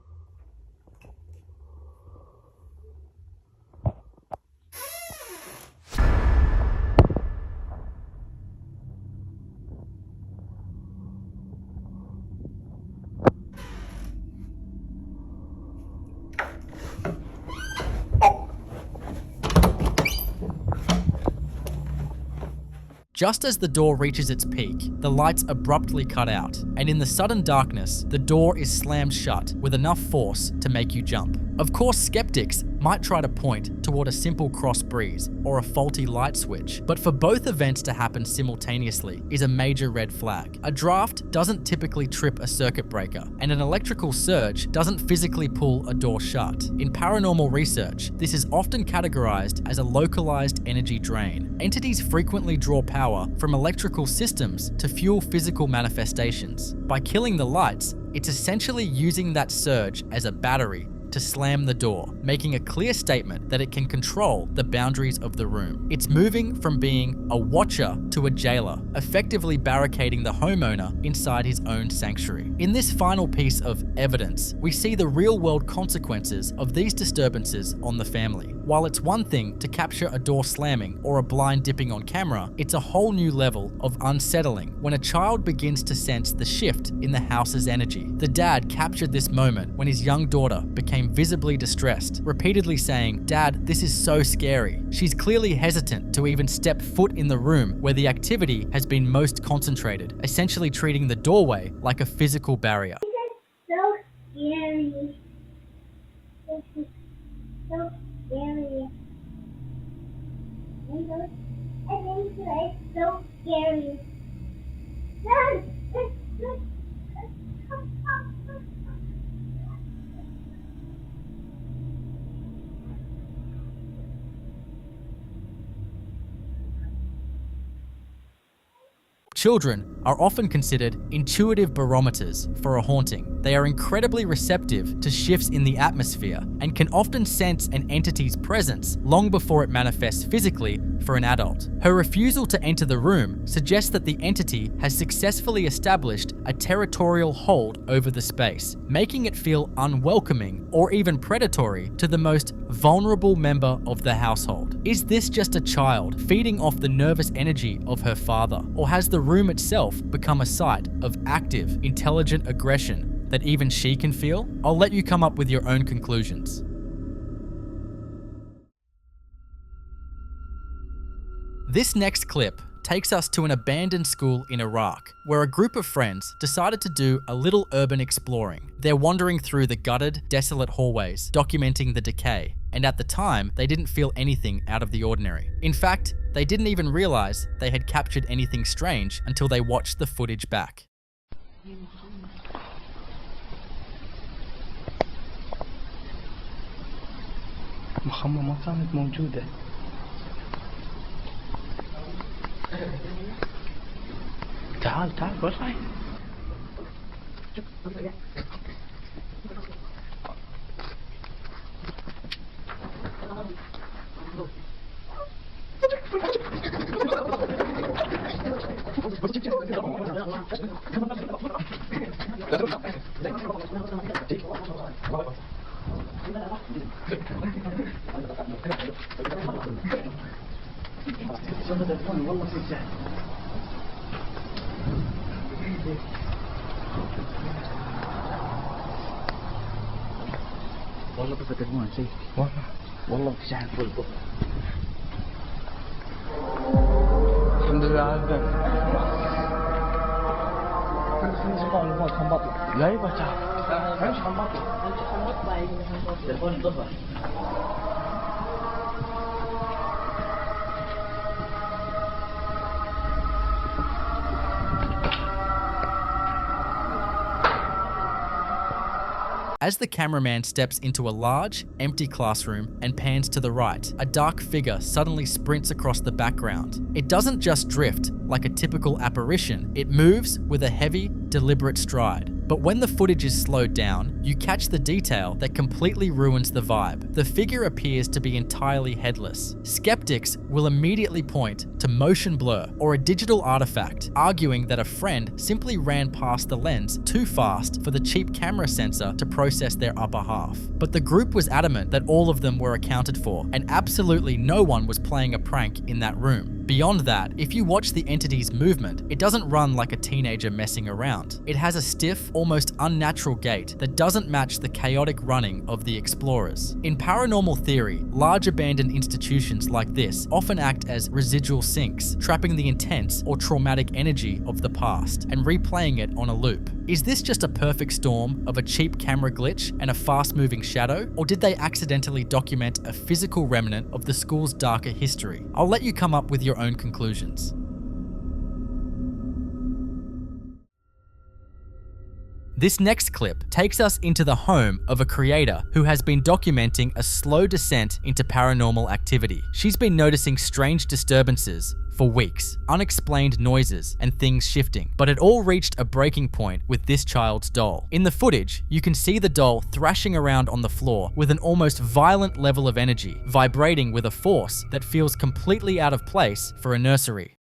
Just as the door reaches its peak, the lights abruptly cut out, and in the sudden darkness, the door is slammed shut with enough force to make you jump. Of course, skeptics might try to point toward a simple cross breeze or a faulty light switch, but for both events to happen simultaneously is a major red flag. A draft doesn't typically trip a circuit breaker, and an electrical surge doesn't physically pull a door shut. In paranormal research, this is often categorized as a localized energy drain. Entities frequently draw power from electrical systems to fuel physical manifestations. By killing the lights, it's essentially using that surge as a battery to slam the door, making a clear statement that it can control the boundaries of the room. It's moving from being a watcher to a jailer, effectively barricading the homeowner inside his own sanctuary. In this final piece of evidence, we see the real-world consequences of these disturbances on the family. While it's one thing to capture a door slamming or a blind dipping on camera, it's a whole new level of unsettling when a child begins to sense the shift in the house's energy. The dad captured this moment when his young daughter became visibly distressed, repeatedly saying, "Dad, this is so scary." She's clearly hesitant to even step foot in the room where the activity has been most concentrated, essentially treating the doorway like a physical barrier. So scary. This is so scary. I think it's so scary. Children are often considered intuitive barometers for a haunting. They are incredibly receptive to shifts in the atmosphere and can often sense an entity's presence long before it manifests physically for an adult. Her refusal to enter the room suggests that the entity has successfully established a territorial hold over the space, making it feel unwelcoming or even predatory to the most vulnerable member of the household. Is this just a child feeding off the nervous energy of her father, or has the room itself become a site of active, intelligent aggression that even she can feel? I'll let you come up with your own conclusions. This next clip takes us to an abandoned school in Iraq, where a group of friends decided to do a little urban exploring. They're wandering through the gutted, desolate hallways, documenting the decay, and at the time, they didn't feel anything out of the ordinary. In fact, they didn't even realize they had captured anything strange until they watched the footage back. مخمة ما كانت موجودة. تعال وين رايح؟ والله بس تليفون شيء والله شاحن فل الحمد لله على الباب لا يبقى مش خمطه تليفوني انطفى As the cameraman steps into a large, empty classroom and pans to the right, a dark figure suddenly sprints across the background. It doesn't just drift like a typical apparition, it moves with a heavy, deliberate stride. But when the footage is slowed down, you catch the detail that completely ruins the vibe. The figure appears to be entirely headless. Skeptics will immediately point to motion blur or a digital artifact, arguing that a friend simply ran past the lens too fast for the cheap camera sensor to process their upper half. But the group was adamant that all of them were accounted for, and absolutely no one was playing a prank in that room. Beyond that, if you watch the entity's movement, it doesn't run like a teenager messing around. It has a stiff, almost unnatural gait that doesn't match the chaotic running of the explorers. In paranormal theory, large abandoned institutions like this often act as residual sinks, trapping the intense or traumatic energy of the past and replaying it on a loop. Is this just a perfect storm of a cheap camera glitch and a fast-moving shadow, or did they accidentally document a physical remnant of the school's darker history? I'll let you come up with your own conclusions. This next clip takes us into the home of a creator who has been documenting a slow descent into paranormal activity. She's been noticing strange disturbances for weeks, unexplained noises and things shifting, but it all reached a breaking point with this child's doll. In the footage, you can see the doll thrashing around on the floor with an almost violent level of energy, vibrating with a force that feels completely out of place for a nursery.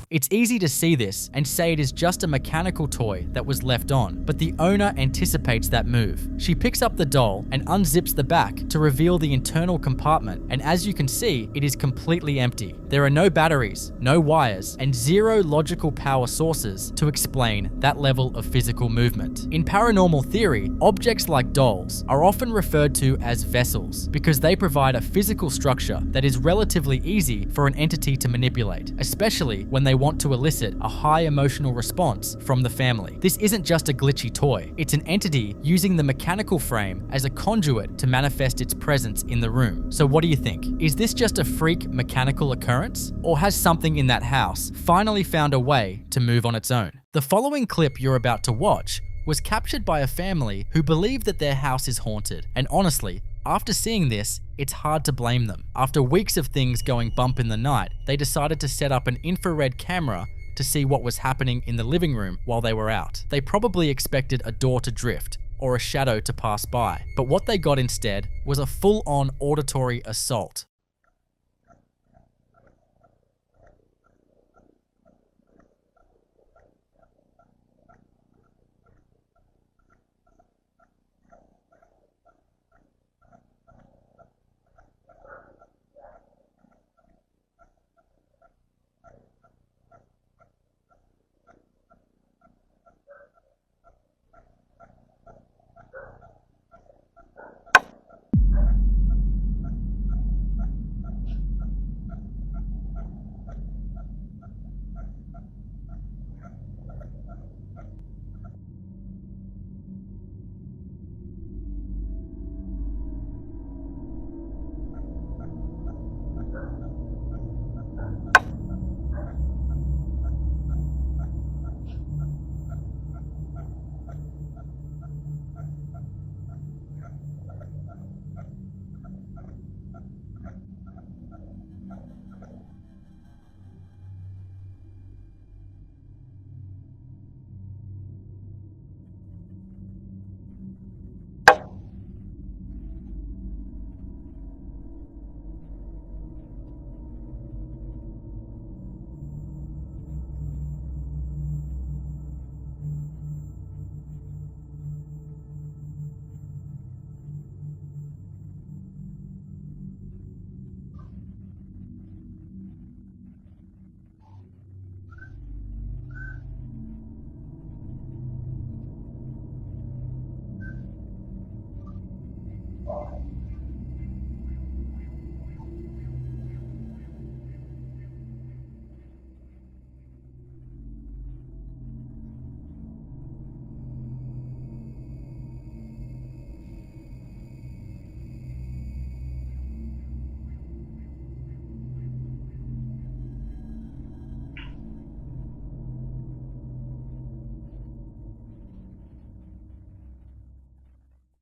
It's easy to see this and say it is just a mechanical toy that was left on, but the owner anticipates that move. She picks up the doll and unzips the back to reveal the internal compartment, and as you can see, it is completely empty. There are no batteries, no wires, and zero logical power sources to explain that level of physical movement. In paranormal theory, objects like dolls are often referred to as vessels because they provide a physical structure that is relatively easy for an entity to manipulate, especially when they want to elicit a high emotional response from the family. This isn't just a glitchy toy, it's an entity using the mechanical frame as a conduit to manifest its presence in the room. So what do you think? Is this just a freak mechanical occurrence? Or has something in that house finally found a way to move on its own? The following clip you're about to watch was captured by a family who believe that their house is haunted, and honestly, after seeing this, it's hard to blame them. After weeks of things going bump in the night, they decided to set up an infrared camera to see what was happening in the living room while they were out. They probably expected a door to drift or a shadow to pass by, but what they got instead was a full-on auditory assault.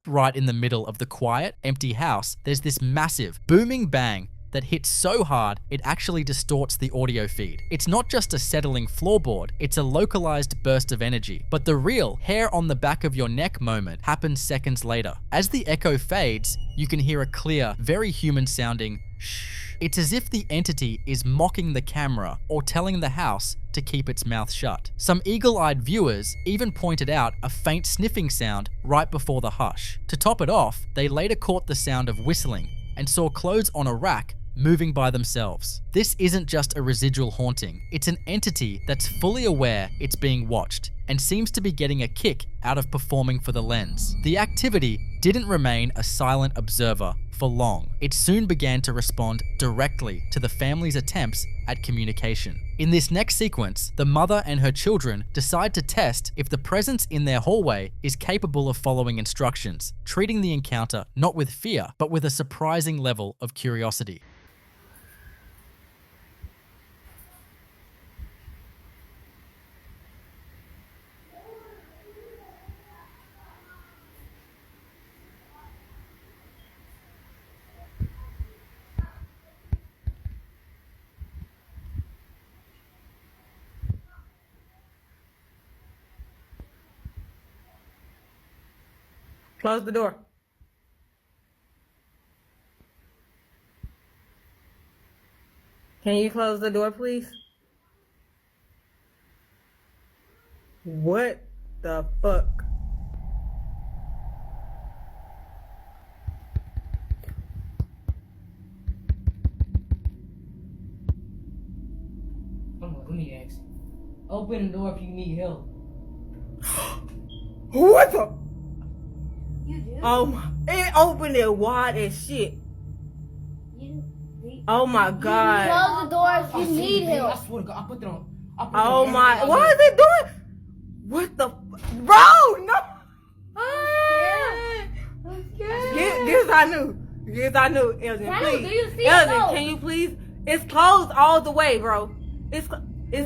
right in the middle of the quiet, empty house, there's this massive, booming bang that hits so hard it actually distorts the audio feed. It's not just a settling floorboard, it's a localized burst of energy. But the real hair on the back of your neck moment happens seconds later. As the echo fades, you can hear a clear, very human sounding shh. It's as if the entity is mocking the camera or telling the house to keep its mouth shut. Some eagle-eyed viewers even pointed out a faint sniffing sound right before the hush. To top it off, they later caught the sound of whistling and saw clothes on a rack moving by themselves. This isn't just a residual haunting, it's an entity that's fully aware it's being watched and seems to be getting a kick out of performing for the lens. The activity didn't remain a silent observer for long. It soon began to respond directly to the family's attempts at communication. In this next sequence, the mother and her children decide to test if the presence in their hallway is capable of following instructions, treating the encounter not with fear, but with a surprising level of curiosity. Close the door. Can you close the door, please? What the fuck? Let me ask. Open the door if you need help. What the? You do? Oh my! It opened it wide as shit. Oh my god! Close the door if you need help. I swear to God, I put it on. Oh my! Why is it doing? What the? Bro, no! Yes, I knew. Yes, I knew. Elgin, please. Do you see Elgin, it? can you please? It's closed all the way, bro. It's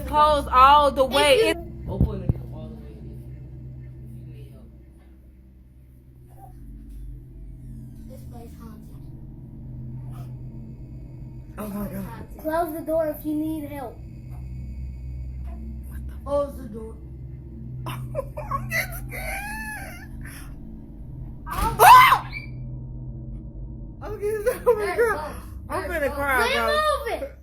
closed all the way. Open it all the way. This place haunted. Oh my god. Close the door if you need help. Close the door. I'm getting scared. I'm getting so scared. I'm gonna cry, bro. Move it.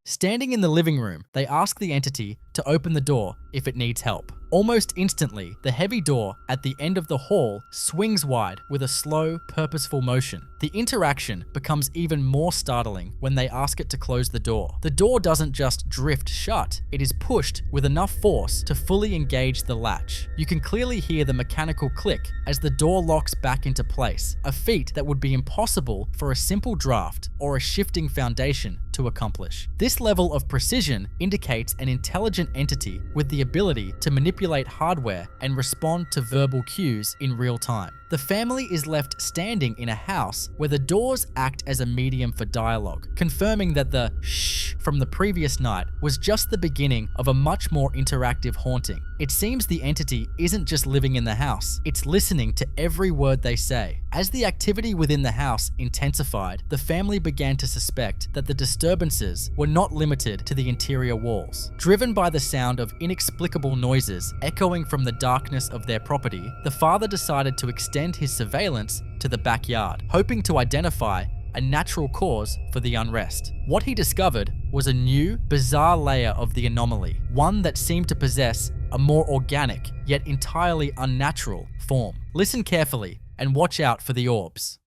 Standing in the living room, they ask the entity to open the door if it needs help. Almost instantly, the heavy door at the end of the hall swings wide with a slow, purposeful motion. The interaction becomes even more startling when they ask it to close the door. The door doesn't just drift shut, it is pushed with enough force to fully engage the latch. You can clearly hear the mechanical click as the door locks back into place, a feat that would be impossible for a simple draft or a shifting foundation to accomplish. This level of precision indicates an intelligent entity with the ability to manipulate hardware and respond to verbal cues in real time. The family is left standing in a house where the doors act as a medium for dialogue, confirming that the shh from the previous night was just the beginning of a much more interactive haunting. It seems the entity isn't just living in the house, it's listening to every word they say. As the activity within the house intensified, the family began to suspect that the disturbances were not limited to the interior walls. Driven by the sound of inexplicable noises echoing from the darkness of their property, the father decided to extend his surveillance to the backyard, hoping to identify a natural cause for the unrest. What he discovered was a new, bizarre layer of the anomaly, one that seemed to possess a more organic, yet entirely unnatural form. Listen carefully and watch out for the orbs.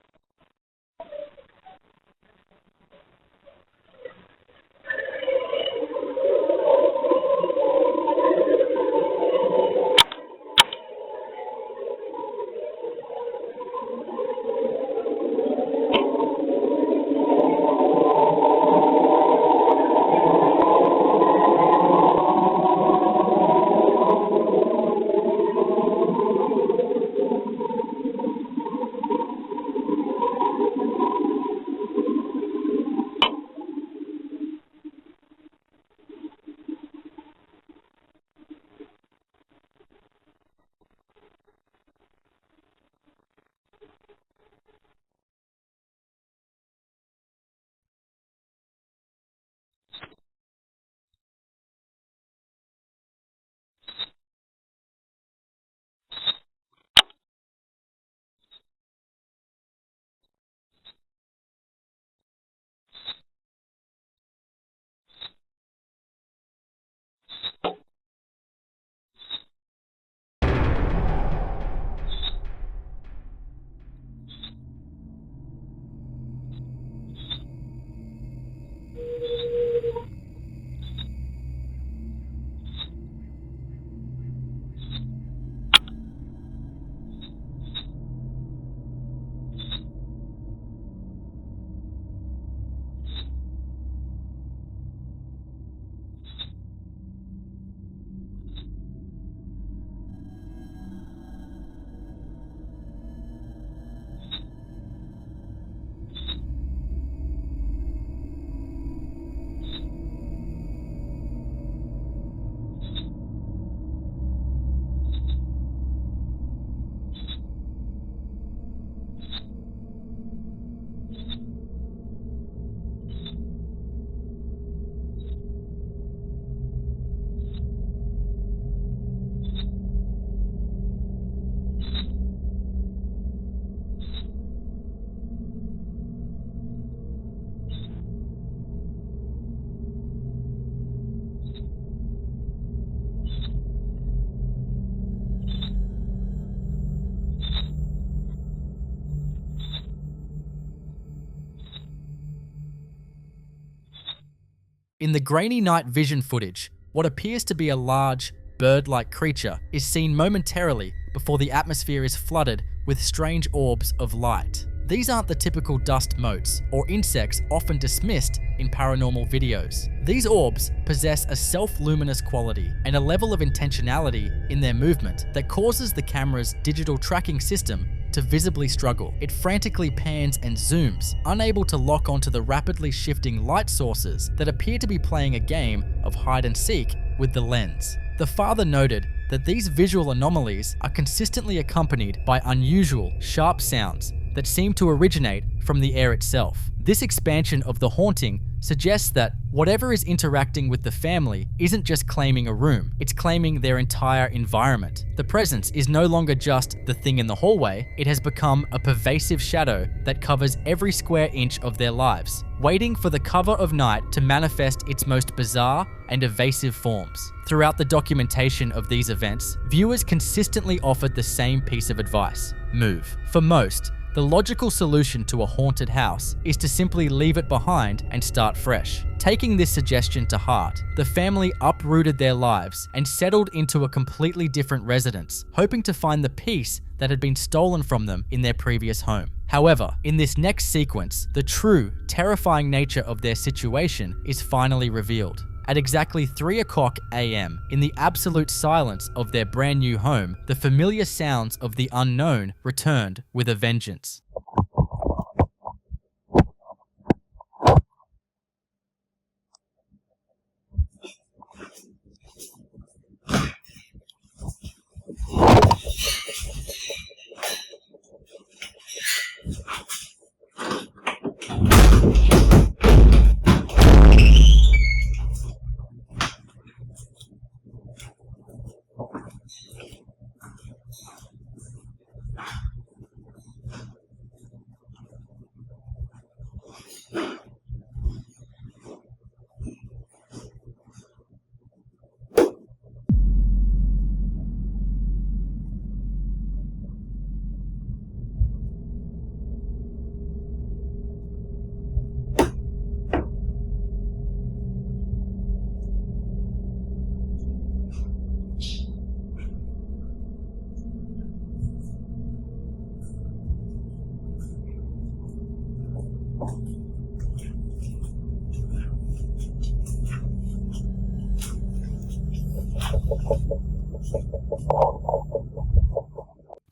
In the grainy night vision footage, what appears to be a large, bird-like creature is seen momentarily before the atmosphere is flooded with strange orbs of light. These aren't the typical dust motes or insects often dismissed in paranormal videos. These orbs possess a self-luminous quality and a level of intentionality in their movement that causes the camera's digital tracking system to visibly struggle. It frantically pans and zooms, unable to lock onto the rapidly shifting light sources that appear to be playing a game of hide and seek with the lens. The father noted that these visual anomalies are consistently accompanied by unusual, sharp sounds that seem to originate from the air itself. This expansion of the haunting suggests that whatever is interacting with the family isn't just claiming a room, it's claiming their entire environment. The presence is no longer just the thing in the hallway, it has become a pervasive shadow that covers every square inch of their lives, waiting for the cover of night to manifest its most bizarre and evasive forms. Throughout the documentation of these events, viewers consistently offered the same piece of advice: move. For most, the logical solution to a haunted house is to simply leave it behind and start fresh. Taking this suggestion to heart, the family uprooted their lives and settled into a completely different residence, hoping to find the peace that had been stolen from them in their previous home. However, in this next sequence, the true, terrifying nature of their situation is finally revealed. At exactly 3:00 a.m., in the absolute silence of their brand new home, the familiar sounds of the unknown returned with a vengeance.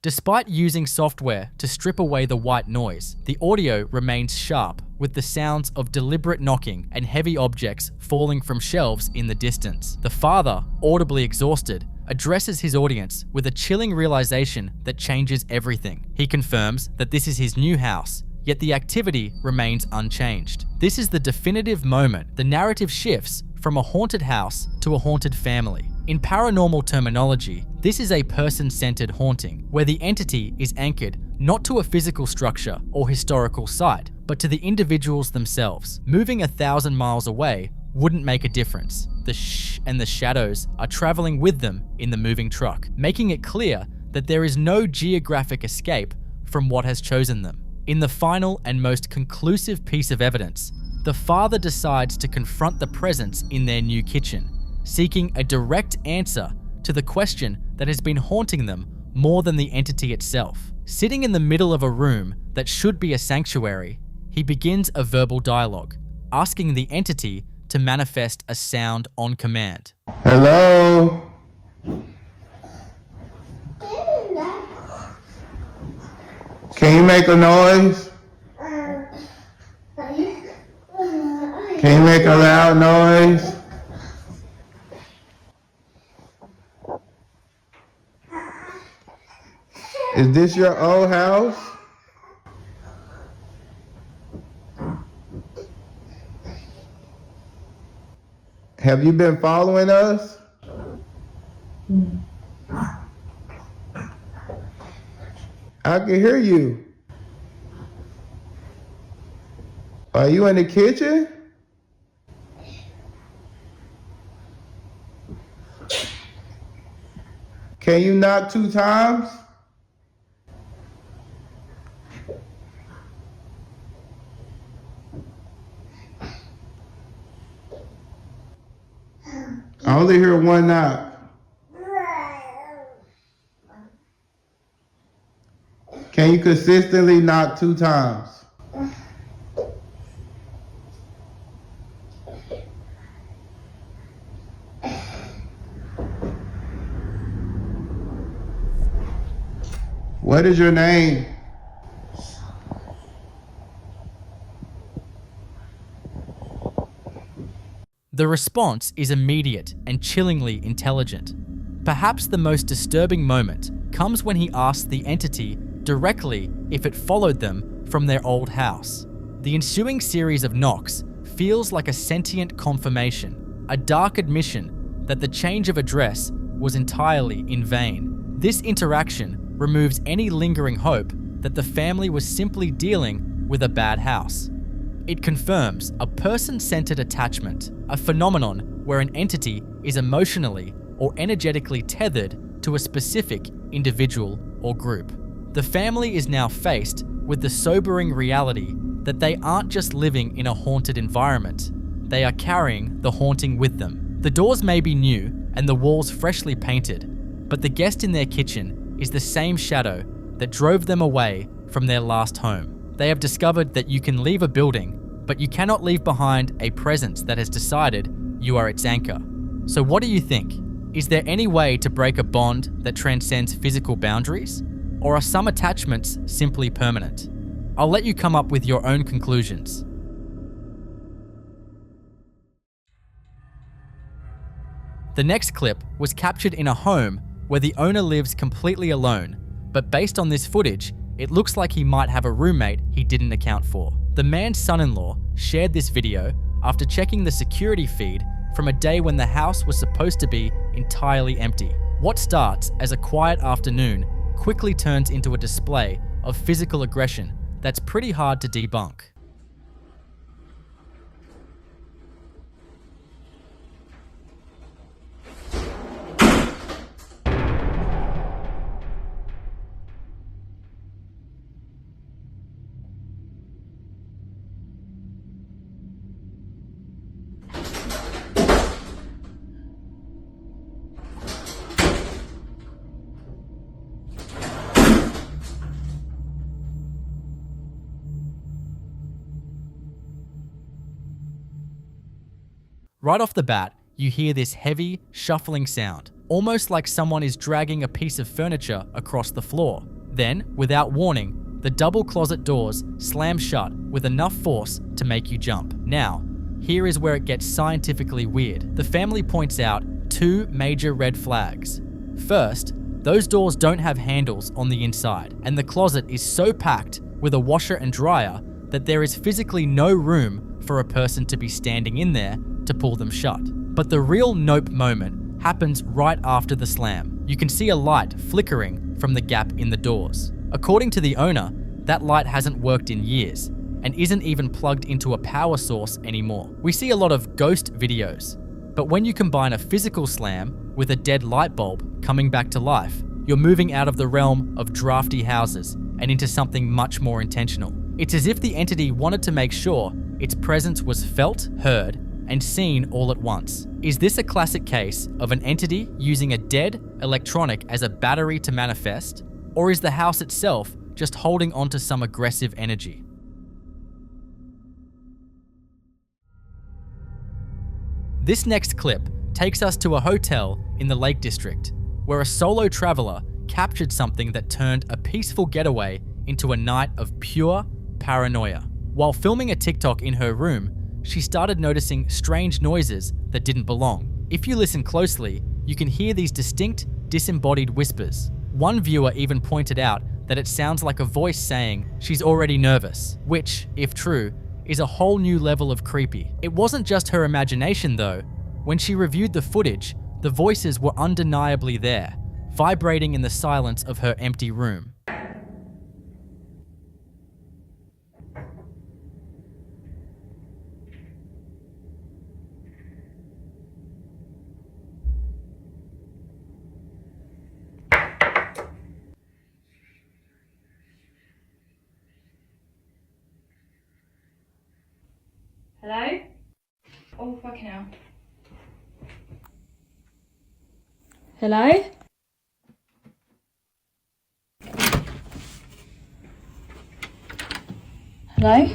Despite using software to strip away the white noise, the audio remains sharp, with the sounds of deliberate knocking and heavy objects falling from shelves in the distance. The father, audibly exhausted, addresses his audience with a chilling realization that changes everything. He confirms that this is his new house, yet the activity remains unchanged. This is the definitive moment the narrative shifts from a haunted house to a haunted family. In paranormal terminology, this is a person-centered haunting, where the entity is anchored not to a physical structure or historical site, but to the individuals themselves. Moving 1,000 miles away wouldn't make a difference. The shh and the shadows are traveling with them in the moving truck, making it clear that there is no geographic escape from what has chosen them. In the final and most conclusive piece of evidence, the father decides to confront the presence in their new kitchen, seeking a direct answer to the question that has been haunting them more than the entity itself. Sitting in the middle of a room that should be a sanctuary, he begins a verbal dialogue, asking the entity to manifest a sound on command. Hello? Can you make a noise? Can you make a loud noise? Is this your old house? Have you been following us? I can hear you. Are you in the kitchen? Can you knock 2 times? only hear one knock. Can you consistently knock 2 times? What is your name? The response is immediate and chillingly intelligent. Perhaps the most disturbing moment comes when he asks the entity directly if it followed them from their old house. The ensuing series of knocks feels like a sentient confirmation, a dark admission that the change of address was entirely in vain. This interaction removes any lingering hope that the family was simply dealing with a bad house. It confirms a person-centered attachment, a phenomenon where an entity is emotionally or energetically tethered to a specific individual or group. The family is now faced with the sobering reality that they aren't just living in a haunted environment, they are carrying the haunting with them. The doors may be new and the walls freshly painted, but the guest in their kitchen is the same shadow that drove them away from their last home. They have discovered that you can leave a building, but you cannot leave behind a presence that has decided you are its anchor. So what do you think? Is there any way to break a bond that transcends physical boundaries? Or are some attachments simply permanent? I'll let you come up with your own conclusions. The next clip was captured in a home where the owner lives completely alone, but based on this footage, it looks like he might have a roommate he didn't account for. The man's son-in-law shared this video after checking the security feed from a day when the house was supposed to be entirely empty. What starts as a quiet afternoon quickly turns into a display of physical aggression that's pretty hard to debunk. Right off the bat, you hear this heavy, shuffling sound, almost like someone is dragging a piece of furniture across the floor. Then, without warning, the double closet doors slam shut with enough force to make you jump. Now, here is where it gets scientifically weird. The family points out 2 major red flags. First, those doors don't have handles on the inside, and the closet is so packed with a washer and dryer that there is physically no room for a person to be standing in there to pull them shut. But the real nope moment happens right after the slam. You can see a light flickering from the gap in the doors. According to the owner, that light hasn't worked in years and isn't even plugged into a power source anymore. We see a lot of ghost videos, but when you combine a physical slam with a dead light bulb coming back to life, you're moving out of the realm of drafty houses and into something much more intentional. It's as if the entity wanted to make sure its presence was felt, heard, and seen all at once. Is this a classic case of an entity using a dead electronic as a battery to manifest, or is the house itself just holding onto some aggressive energy? This next clip takes us to a hotel in the Lake District, where a solo traveler captured something that turned a peaceful getaway into a night of pure paranoia. While filming a TikTok in her room, she started noticing strange noises that didn't belong. If you listen closely, you can hear these distinct, disembodied whispers. One viewer even pointed out that it sounds like a voice saying she's already nervous, which, if true, is a whole new level of creepy. It wasn't just her imagination though. When she reviewed the footage, the voices were undeniably there, vibrating in the silence of her empty room. Hello? Oh, fucking hell. Hello? Hello?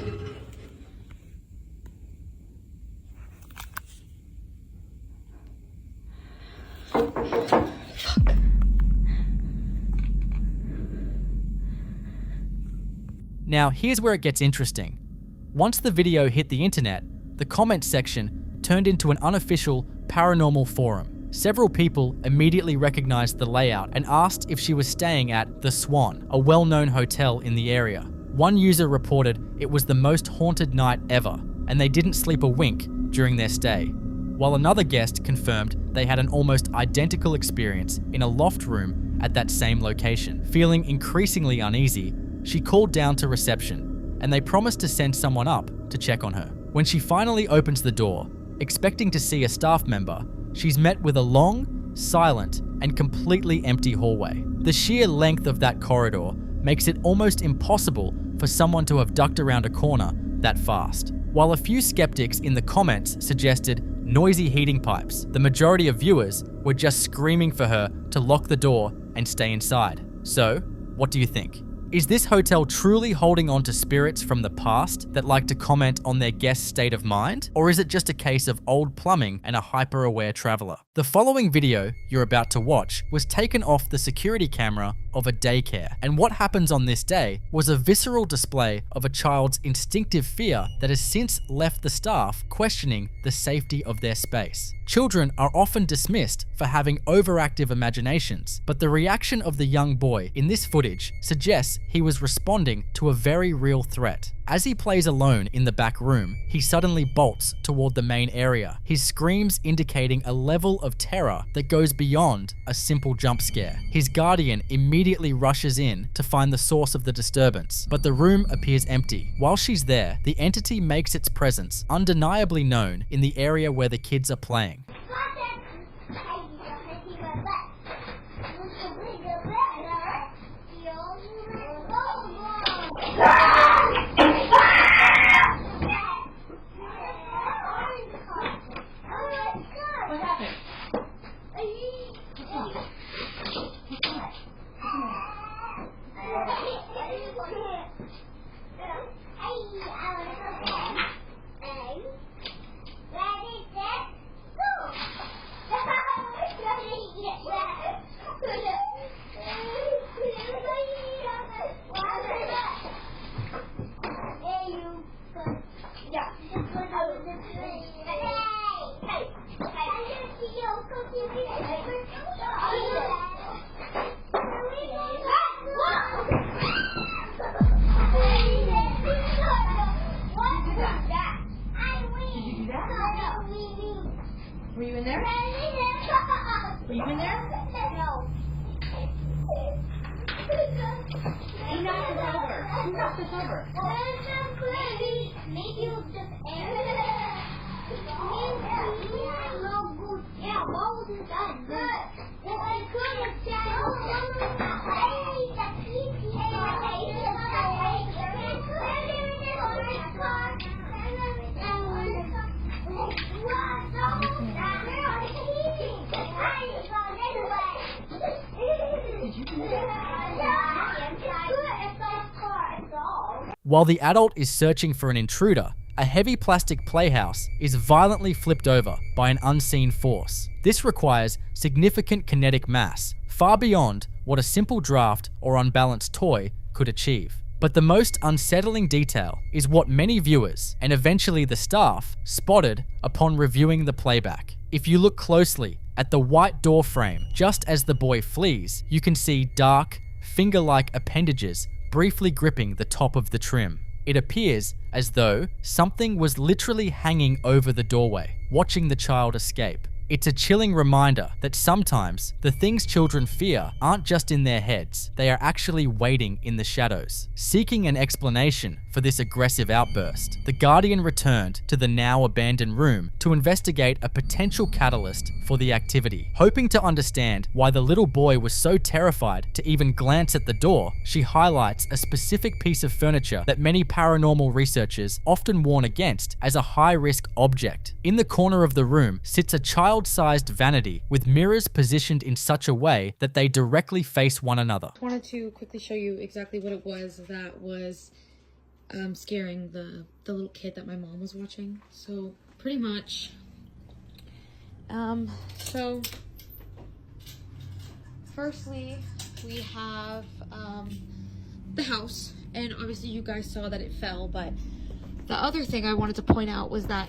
Now, here's where it gets interesting. Once the video hit the internet, the comment section turned into an unofficial paranormal forum. Several people immediately recognized the layout and asked if she was staying at The Swan, a well-known hotel in the area. One user reported it was the most haunted night ever, and they didn't sleep a wink during their stay, while another guest confirmed they had an almost identical experience in a loft room at that same location. Feeling increasingly uneasy, she called down to reception, and they promised to send someone up to check on her. When she finally opens the door, expecting to see a staff member, she's met with a long, silent, and completely empty hallway. The sheer length of that corridor makes it almost impossible for someone to have ducked around a corner that fast. While a few skeptics in the comments suggested noisy heating pipes, the majority of viewers were just screaming for her to lock the door and stay inside. So, what do you think? Is this hotel truly holding on to spirits from the past that like to comment on their guest's state of mind? Or is it just a case of old plumbing and a hyper-aware traveler? The following video you're about to watch was taken off the security camera of a daycare, and what happens on this day was a visceral display of a child's instinctive fear that has since left the staff questioning the safety of their space. Children are often dismissed for having overactive imaginations, but the reaction of the young boy in this footage suggests he was responding to a very real threat. As he plays alone in the back room, he suddenly bolts toward the main area, his screams indicating a level of terror that goes beyond a simple jump scare. His guardian immediately rushes in to find the source of the disturbance, but the room appears empty. While she's there, the entity makes its presence undeniably known in the area where the kids are playing. Were you in there? Were you in there? No. Who knocked this over? Who knocked this over? Maybe it was just air. Yeah, what was it done? Well, I could have While the adult is searching for an intruder, a heavy plastic playhouse is violently flipped over by an unseen force. This requires significant kinetic mass, far beyond what a simple draft or unbalanced toy could achieve. But the most unsettling detail is what many viewers, and eventually the staff, spotted upon reviewing the playback. If you look closely at the white door frame, just as the boy flees, you can see dark, finger-like appendages briefly gripping the top of the trim. It appears as though something was literally hanging over the doorway, watching the child escape. It's a chilling reminder that sometimes the things children fear aren't just in their heads, they are actually waiting in the shadows. Seeking an explanation for this aggressive outburst, the Guardian returned to the now abandoned room to investigate a potential catalyst for the activity. Hoping to understand why the little boy was so terrified to even glance at the door, she highlights a specific piece of furniture that many paranormal researchers often warn against as a high-risk object. In the corner of the room sits a child's adult-sized vanity with mirrors positioned in such a way that they directly face one another. I wanted to quickly show you exactly what it was that was scaring the little kid that my mom was watching. So pretty much, so firstly we have the house, and obviously you guys saw that it fell, but the other thing I wanted to point out was that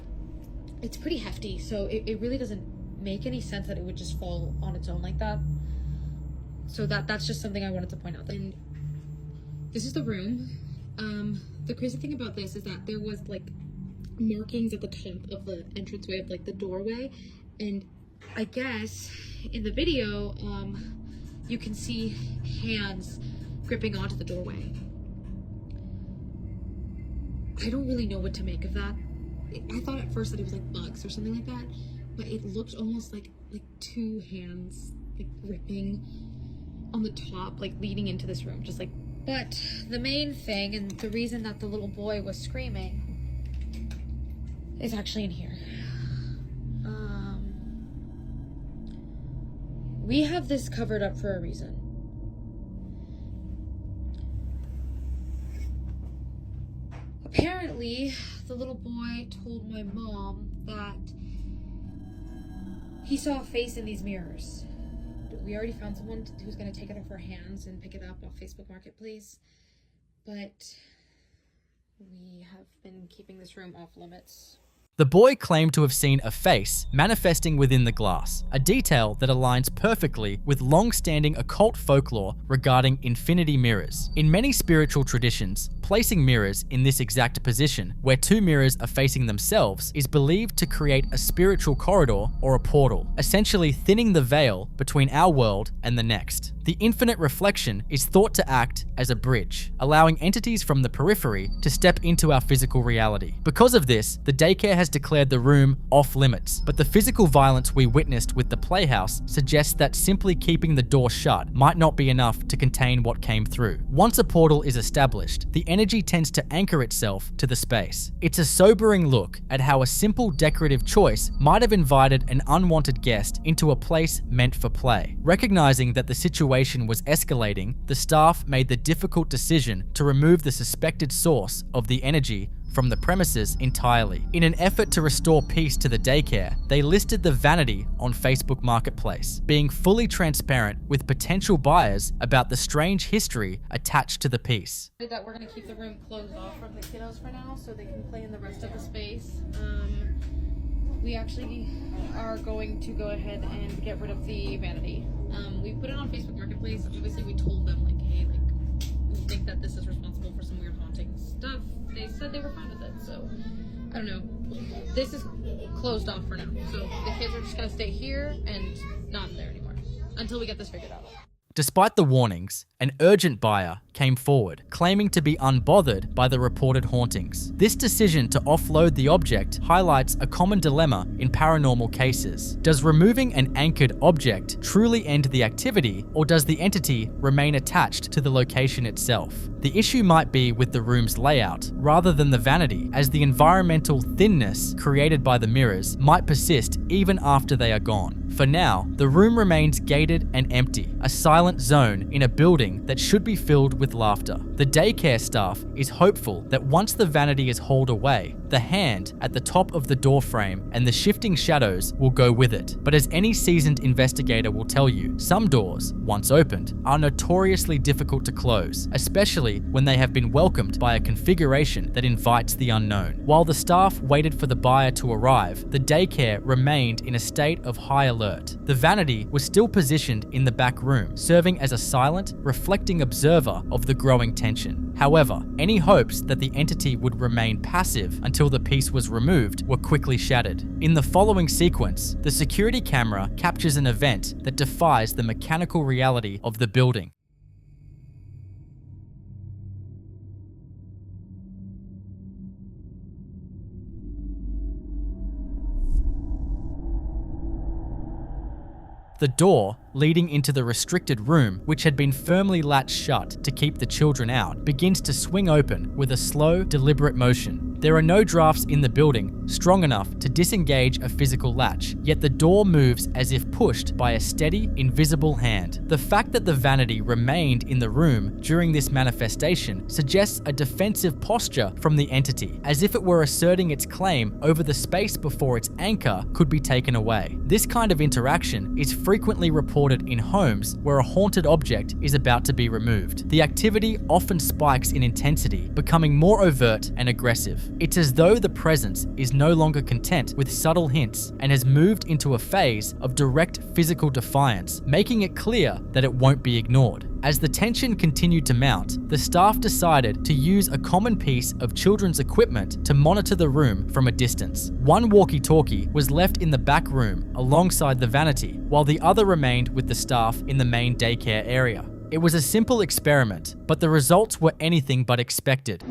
it's pretty hefty, so it really doesn't make any sense that it would just fall on its own like that. So that's just something I wanted to point out. And this is the room. The crazy thing about this is that there was like markings at the top of the entranceway of like the doorway, and I guess in the video you can see hands gripping onto the doorway. I don't really know what to make of that. I thought at first that it was like bugs or something like that, but it looked almost like two hands like gripping on the top, like leading into this room, just like. But the main thing, and the reason that the little boy was screaming, is actually in here. We have this covered up for a reason. Apparently, the little boy told my mom that he saw a face in these mirrors. We already found someone who's going to take it off our hands and pick it up off Facebook Marketplace, but we have been keeping this room off limits. The boy claimed to have seen a face manifesting within the glass, a detail that aligns perfectly with long-standing occult folklore regarding infinity mirrors. In many spiritual traditions, placing mirrors in this exact position, where two mirrors are facing themselves, is believed to create a spiritual corridor or a portal, essentially thinning the veil between our world and the next. The infinite reflection is thought to act as a bridge, allowing entities from the periphery to step into our physical reality. Because of this, the daycare has declared the room off limits, but the physical violence we witnessed with the playhouse suggests that simply keeping the door shut might not be enough to contain what came through. Once a portal is established, the energy tends to anchor itself to the space. It's a sobering look at how a simple decorative choice might have invited an unwanted guest into a place meant for play. Recognizing that the situation was escalating, the staff made the difficult decision to remove the suspected source of the energy from the premises entirely. In an effort to restore peace to the daycare, they listed the vanity on Facebook Marketplace, being fully transparent with potential buyers about the strange history attached to the piece. That we're going to keep the room closed off from the kiddos for now so they can play in the rest of the space. We actually are going to go ahead and get rid of the vanity. We put it on Facebook Marketplace. Obviously we told them like, hey, like, we think that this is responsible for some weird haunting stuff. They said they were fine with it, so I don't know. This is closed off for now, so the kids are just gonna stay here and not in there anymore until we get this figured out. Despite the warnings, an urgent buyer came forward, claiming to be unbothered by the reported hauntings. This decision to offload the object highlights a common dilemma in paranormal cases. Does removing an anchored object truly end the activity, or does the entity remain attached to the location itself? The issue might be with the room's layout, rather than the vanity, as the environmental thinness created by the mirrors might persist even after they are gone. For now, the room remains gated and empty, a silent zone in a building that should be filled with laughter. The daycare staff is hopeful that once the vanity is hauled away, the hand at the top of the door frame and the shifting shadows will go with it. But as any seasoned investigator will tell you, some doors, once opened, are notoriously difficult to close, especially when they have been welcomed by a configuration that invites the unknown. While the staff waited for the buyer to arrive, the daycare remained in a state of high alert. The vanity was still positioned in the back room, serving as a silent, reflecting observer of the growing tension. However, any hopes that the entity would remain passive until the piece was removed were quickly shattered. In the following sequence, the security camera captures an event that defies the mechanical reality of the building. The door leading into the restricted room, which had been firmly latched shut to keep the children out, begins to swing open with a slow, deliberate motion. There are no drafts in the building strong enough to disengage a physical latch, yet the door moves as if pushed by a steady, invisible hand. The fact that the vanity remained in the room during this manifestation suggests a defensive posture from the entity, as if it were asserting its claim over the space before its anchor could be taken away. This kind of interaction is frequently reported in homes where a haunted object is about to be removed. The activity often spikes in intensity, becoming more overt and aggressive. It's as though the presence is no longer content with subtle hints and has moved into a phase of direct physical defiance, making it clear that it won't be ignored. As the tension continued to mount, the staff decided to use a common piece of children's equipment to monitor the room from a distance. One walkie-talkie was left in the back room alongside the vanity, while the other remained with the staff in the main daycare area. It was a simple experiment, but the results were anything but expected.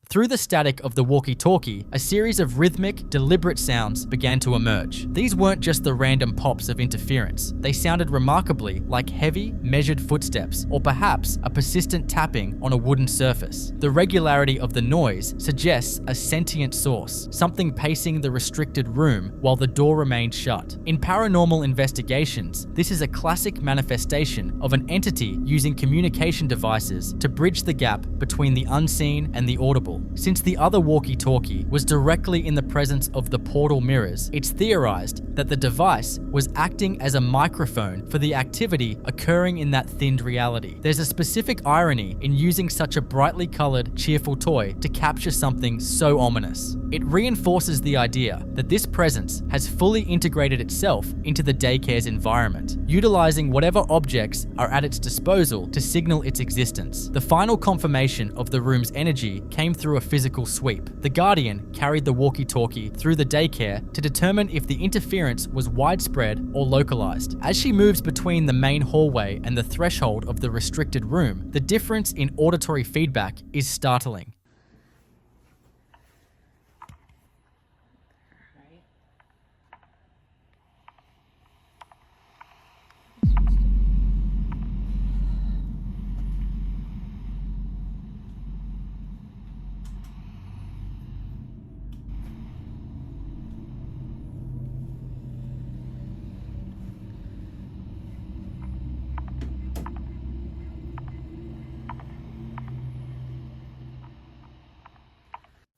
Through the static of the walkie-talkie, a series of rhythmic, deliberate sounds began to emerge. These weren't just the random pops of interference. They sounded remarkably like heavy, measured footsteps, or perhaps a persistent tapping on a wooden surface. The regularity of the noise suggests a sentient source, something pacing the restricted room while the door remained shut. In paranormal investigations, this is a classic manifestation of an entity using communication devices to bridge the gap between the unseen and the audible. Since the other walkie-talkie was directly in the presence of the portal mirrors, it's theorized that the device was acting as a microphone for the activity occurring in that thinned reality. There's a specific irony in using such a brightly colored, cheerful toy to capture something so ominous. It reinforces the idea that this presence has fully integrated itself into the daycare's environment, utilizing whatever objects are at its disposal to signal its existence. The final confirmation of the room's energy came through a physical sweep. The Guardian carried the walkie-talkie through the daycare to determine if the interference was widespread or localized. As she moves between the main hallway and the threshold of the restricted room, the difference in auditory feedback is startling.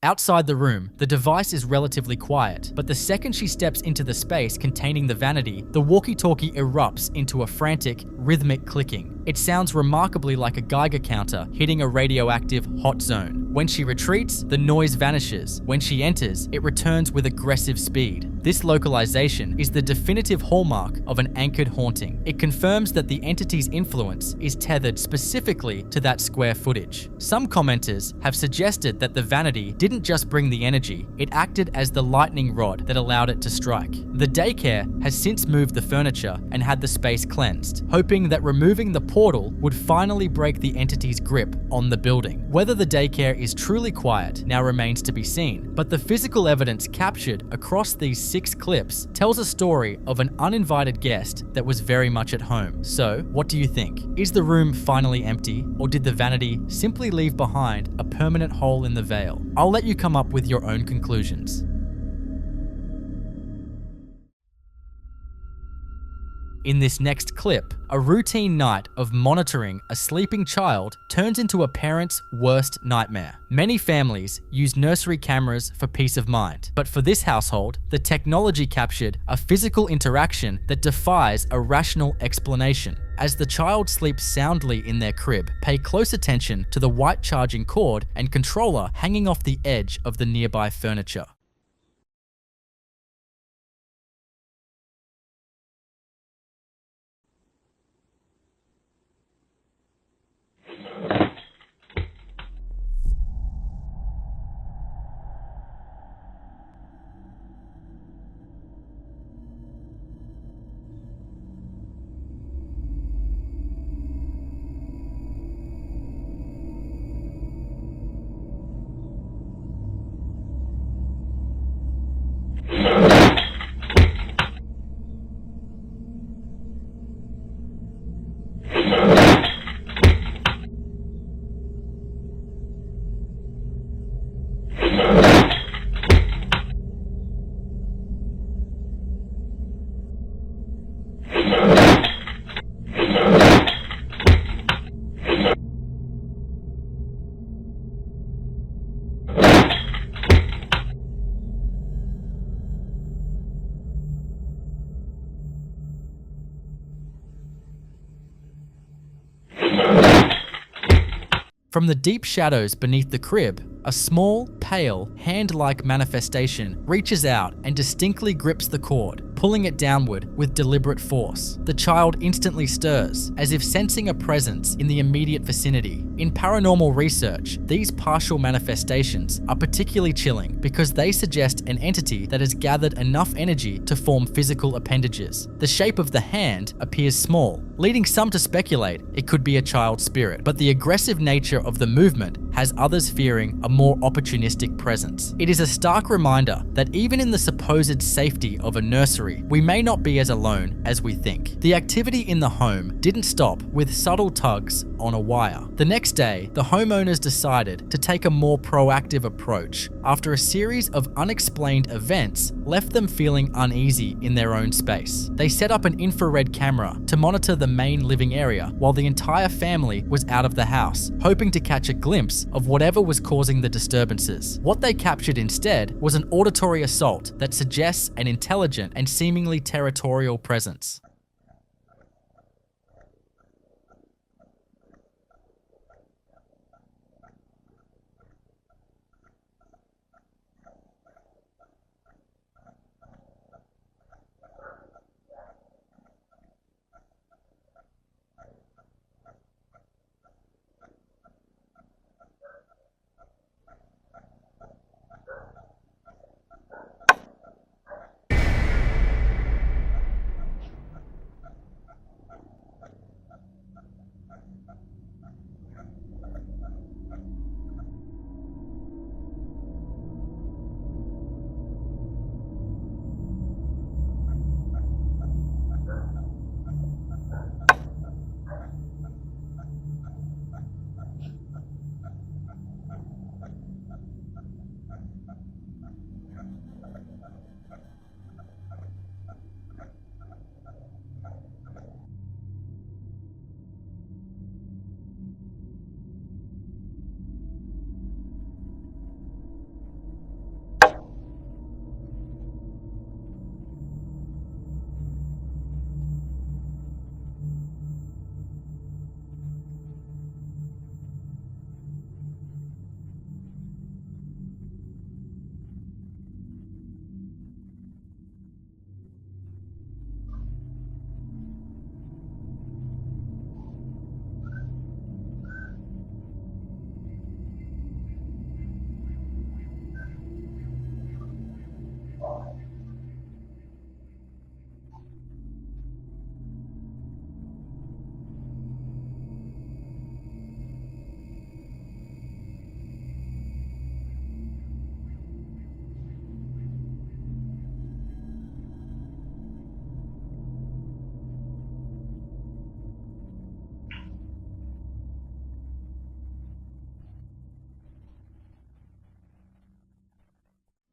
Outside the room, the device is relatively quiet, but the second she steps into the space containing the vanity, the walkie-talkie erupts into a frantic, rhythmic clicking. It sounds remarkably like a Geiger counter hitting a radioactive hot zone. When she retreats, the noise vanishes. When she enters, it returns with aggressive speed. This localization is the definitive hallmark of an anchored haunting. It confirms that the entity's influence is tethered specifically to that square footage. Some commenters have suggested that the vanity didn't just bring the energy, it acted as the lightning rod that allowed it to strike. The daycare has since moved the furniture and had the space cleansed, hoping that removing the portal would finally break the entity's grip on the building. Whether the daycare is truly quiet now remains to be seen, but the physical evidence captured across these 6 clips tells a story of an uninvited guest that was very much at home. So, what do you think? Is the room finally empty, or did the vanity simply leave behind a permanent hole in the veil? I'll let you come up with your own conclusions. In this next clip, a routine night of monitoring a sleeping child turns into a parent's worst nightmare. Many families use nursery cameras for peace of mind, but for this household, the technology captured a physical interaction that defies a rational explanation. As the child sleeps soundly in their crib, pay close attention to the white charging cord and controller hanging off the edge of the nearby furniture. From the deep shadows beneath the crib, a small, pale, hand-like manifestation reaches out and distinctly grips the cord, pulling it downward with deliberate force. The child instantly stirs, as if sensing a presence in the immediate vicinity. In paranormal research, these partial manifestations are particularly chilling because they suggest an entity that has gathered enough energy to form physical appendages. The shape of the hand appears small, leading some to speculate it could be a child's spirit, but the aggressive nature of the movement has others fearing a more opportunistic presence. It is a stark reminder that even in the supposed safety of a nursery, we may not be as alone as we think. The activity in the home didn't stop with subtle tugs on a wire. The next day, the homeowners decided to take a more proactive approach after a series of unexplained events left them feeling uneasy in their own space. They set up an infrared camera to monitor the main living area while the entire family was out of the house, hoping to catch a glimpse of whatever was causing the disturbances. What they captured instead was an auditory assault that suggests an intelligent and seemingly territorial presence.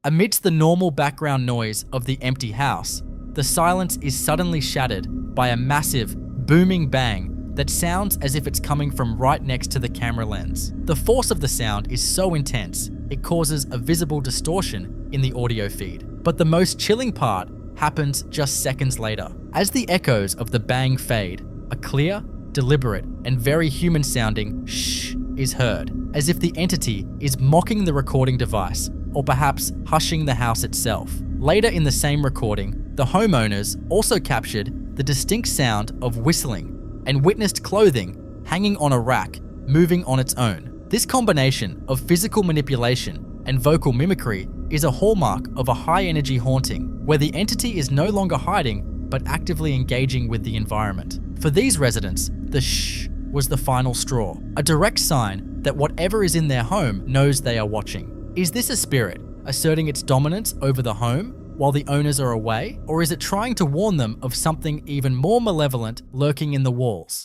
Amidst the normal background noise of the empty house, the silence is suddenly shattered by a massive, booming bang that sounds as if it's coming from right next to the camera lens. The force of the sound is so intense, it causes a visible distortion in the audio feed. But the most chilling part happens just seconds later. As the echoes of the bang fade, a clear, deliberate, and very human-sounding shh is heard, as if the entity is mocking the recording device, or perhaps hushing the house itself. Later in the same recording, the homeowners also captured the distinct sound of whistling and witnessed clothing hanging on a rack, moving on its own. This combination of physical manipulation and vocal mimicry is a hallmark of a high-energy haunting, where the entity is no longer hiding but actively engaging with the environment. For these residents, the shh was the final straw, a direct sign that whatever is in their home knows they are watching. Is this a spirit asserting its dominance over the home, while the owners are away? Or is it trying to warn them of something even more malevolent lurking in the walls?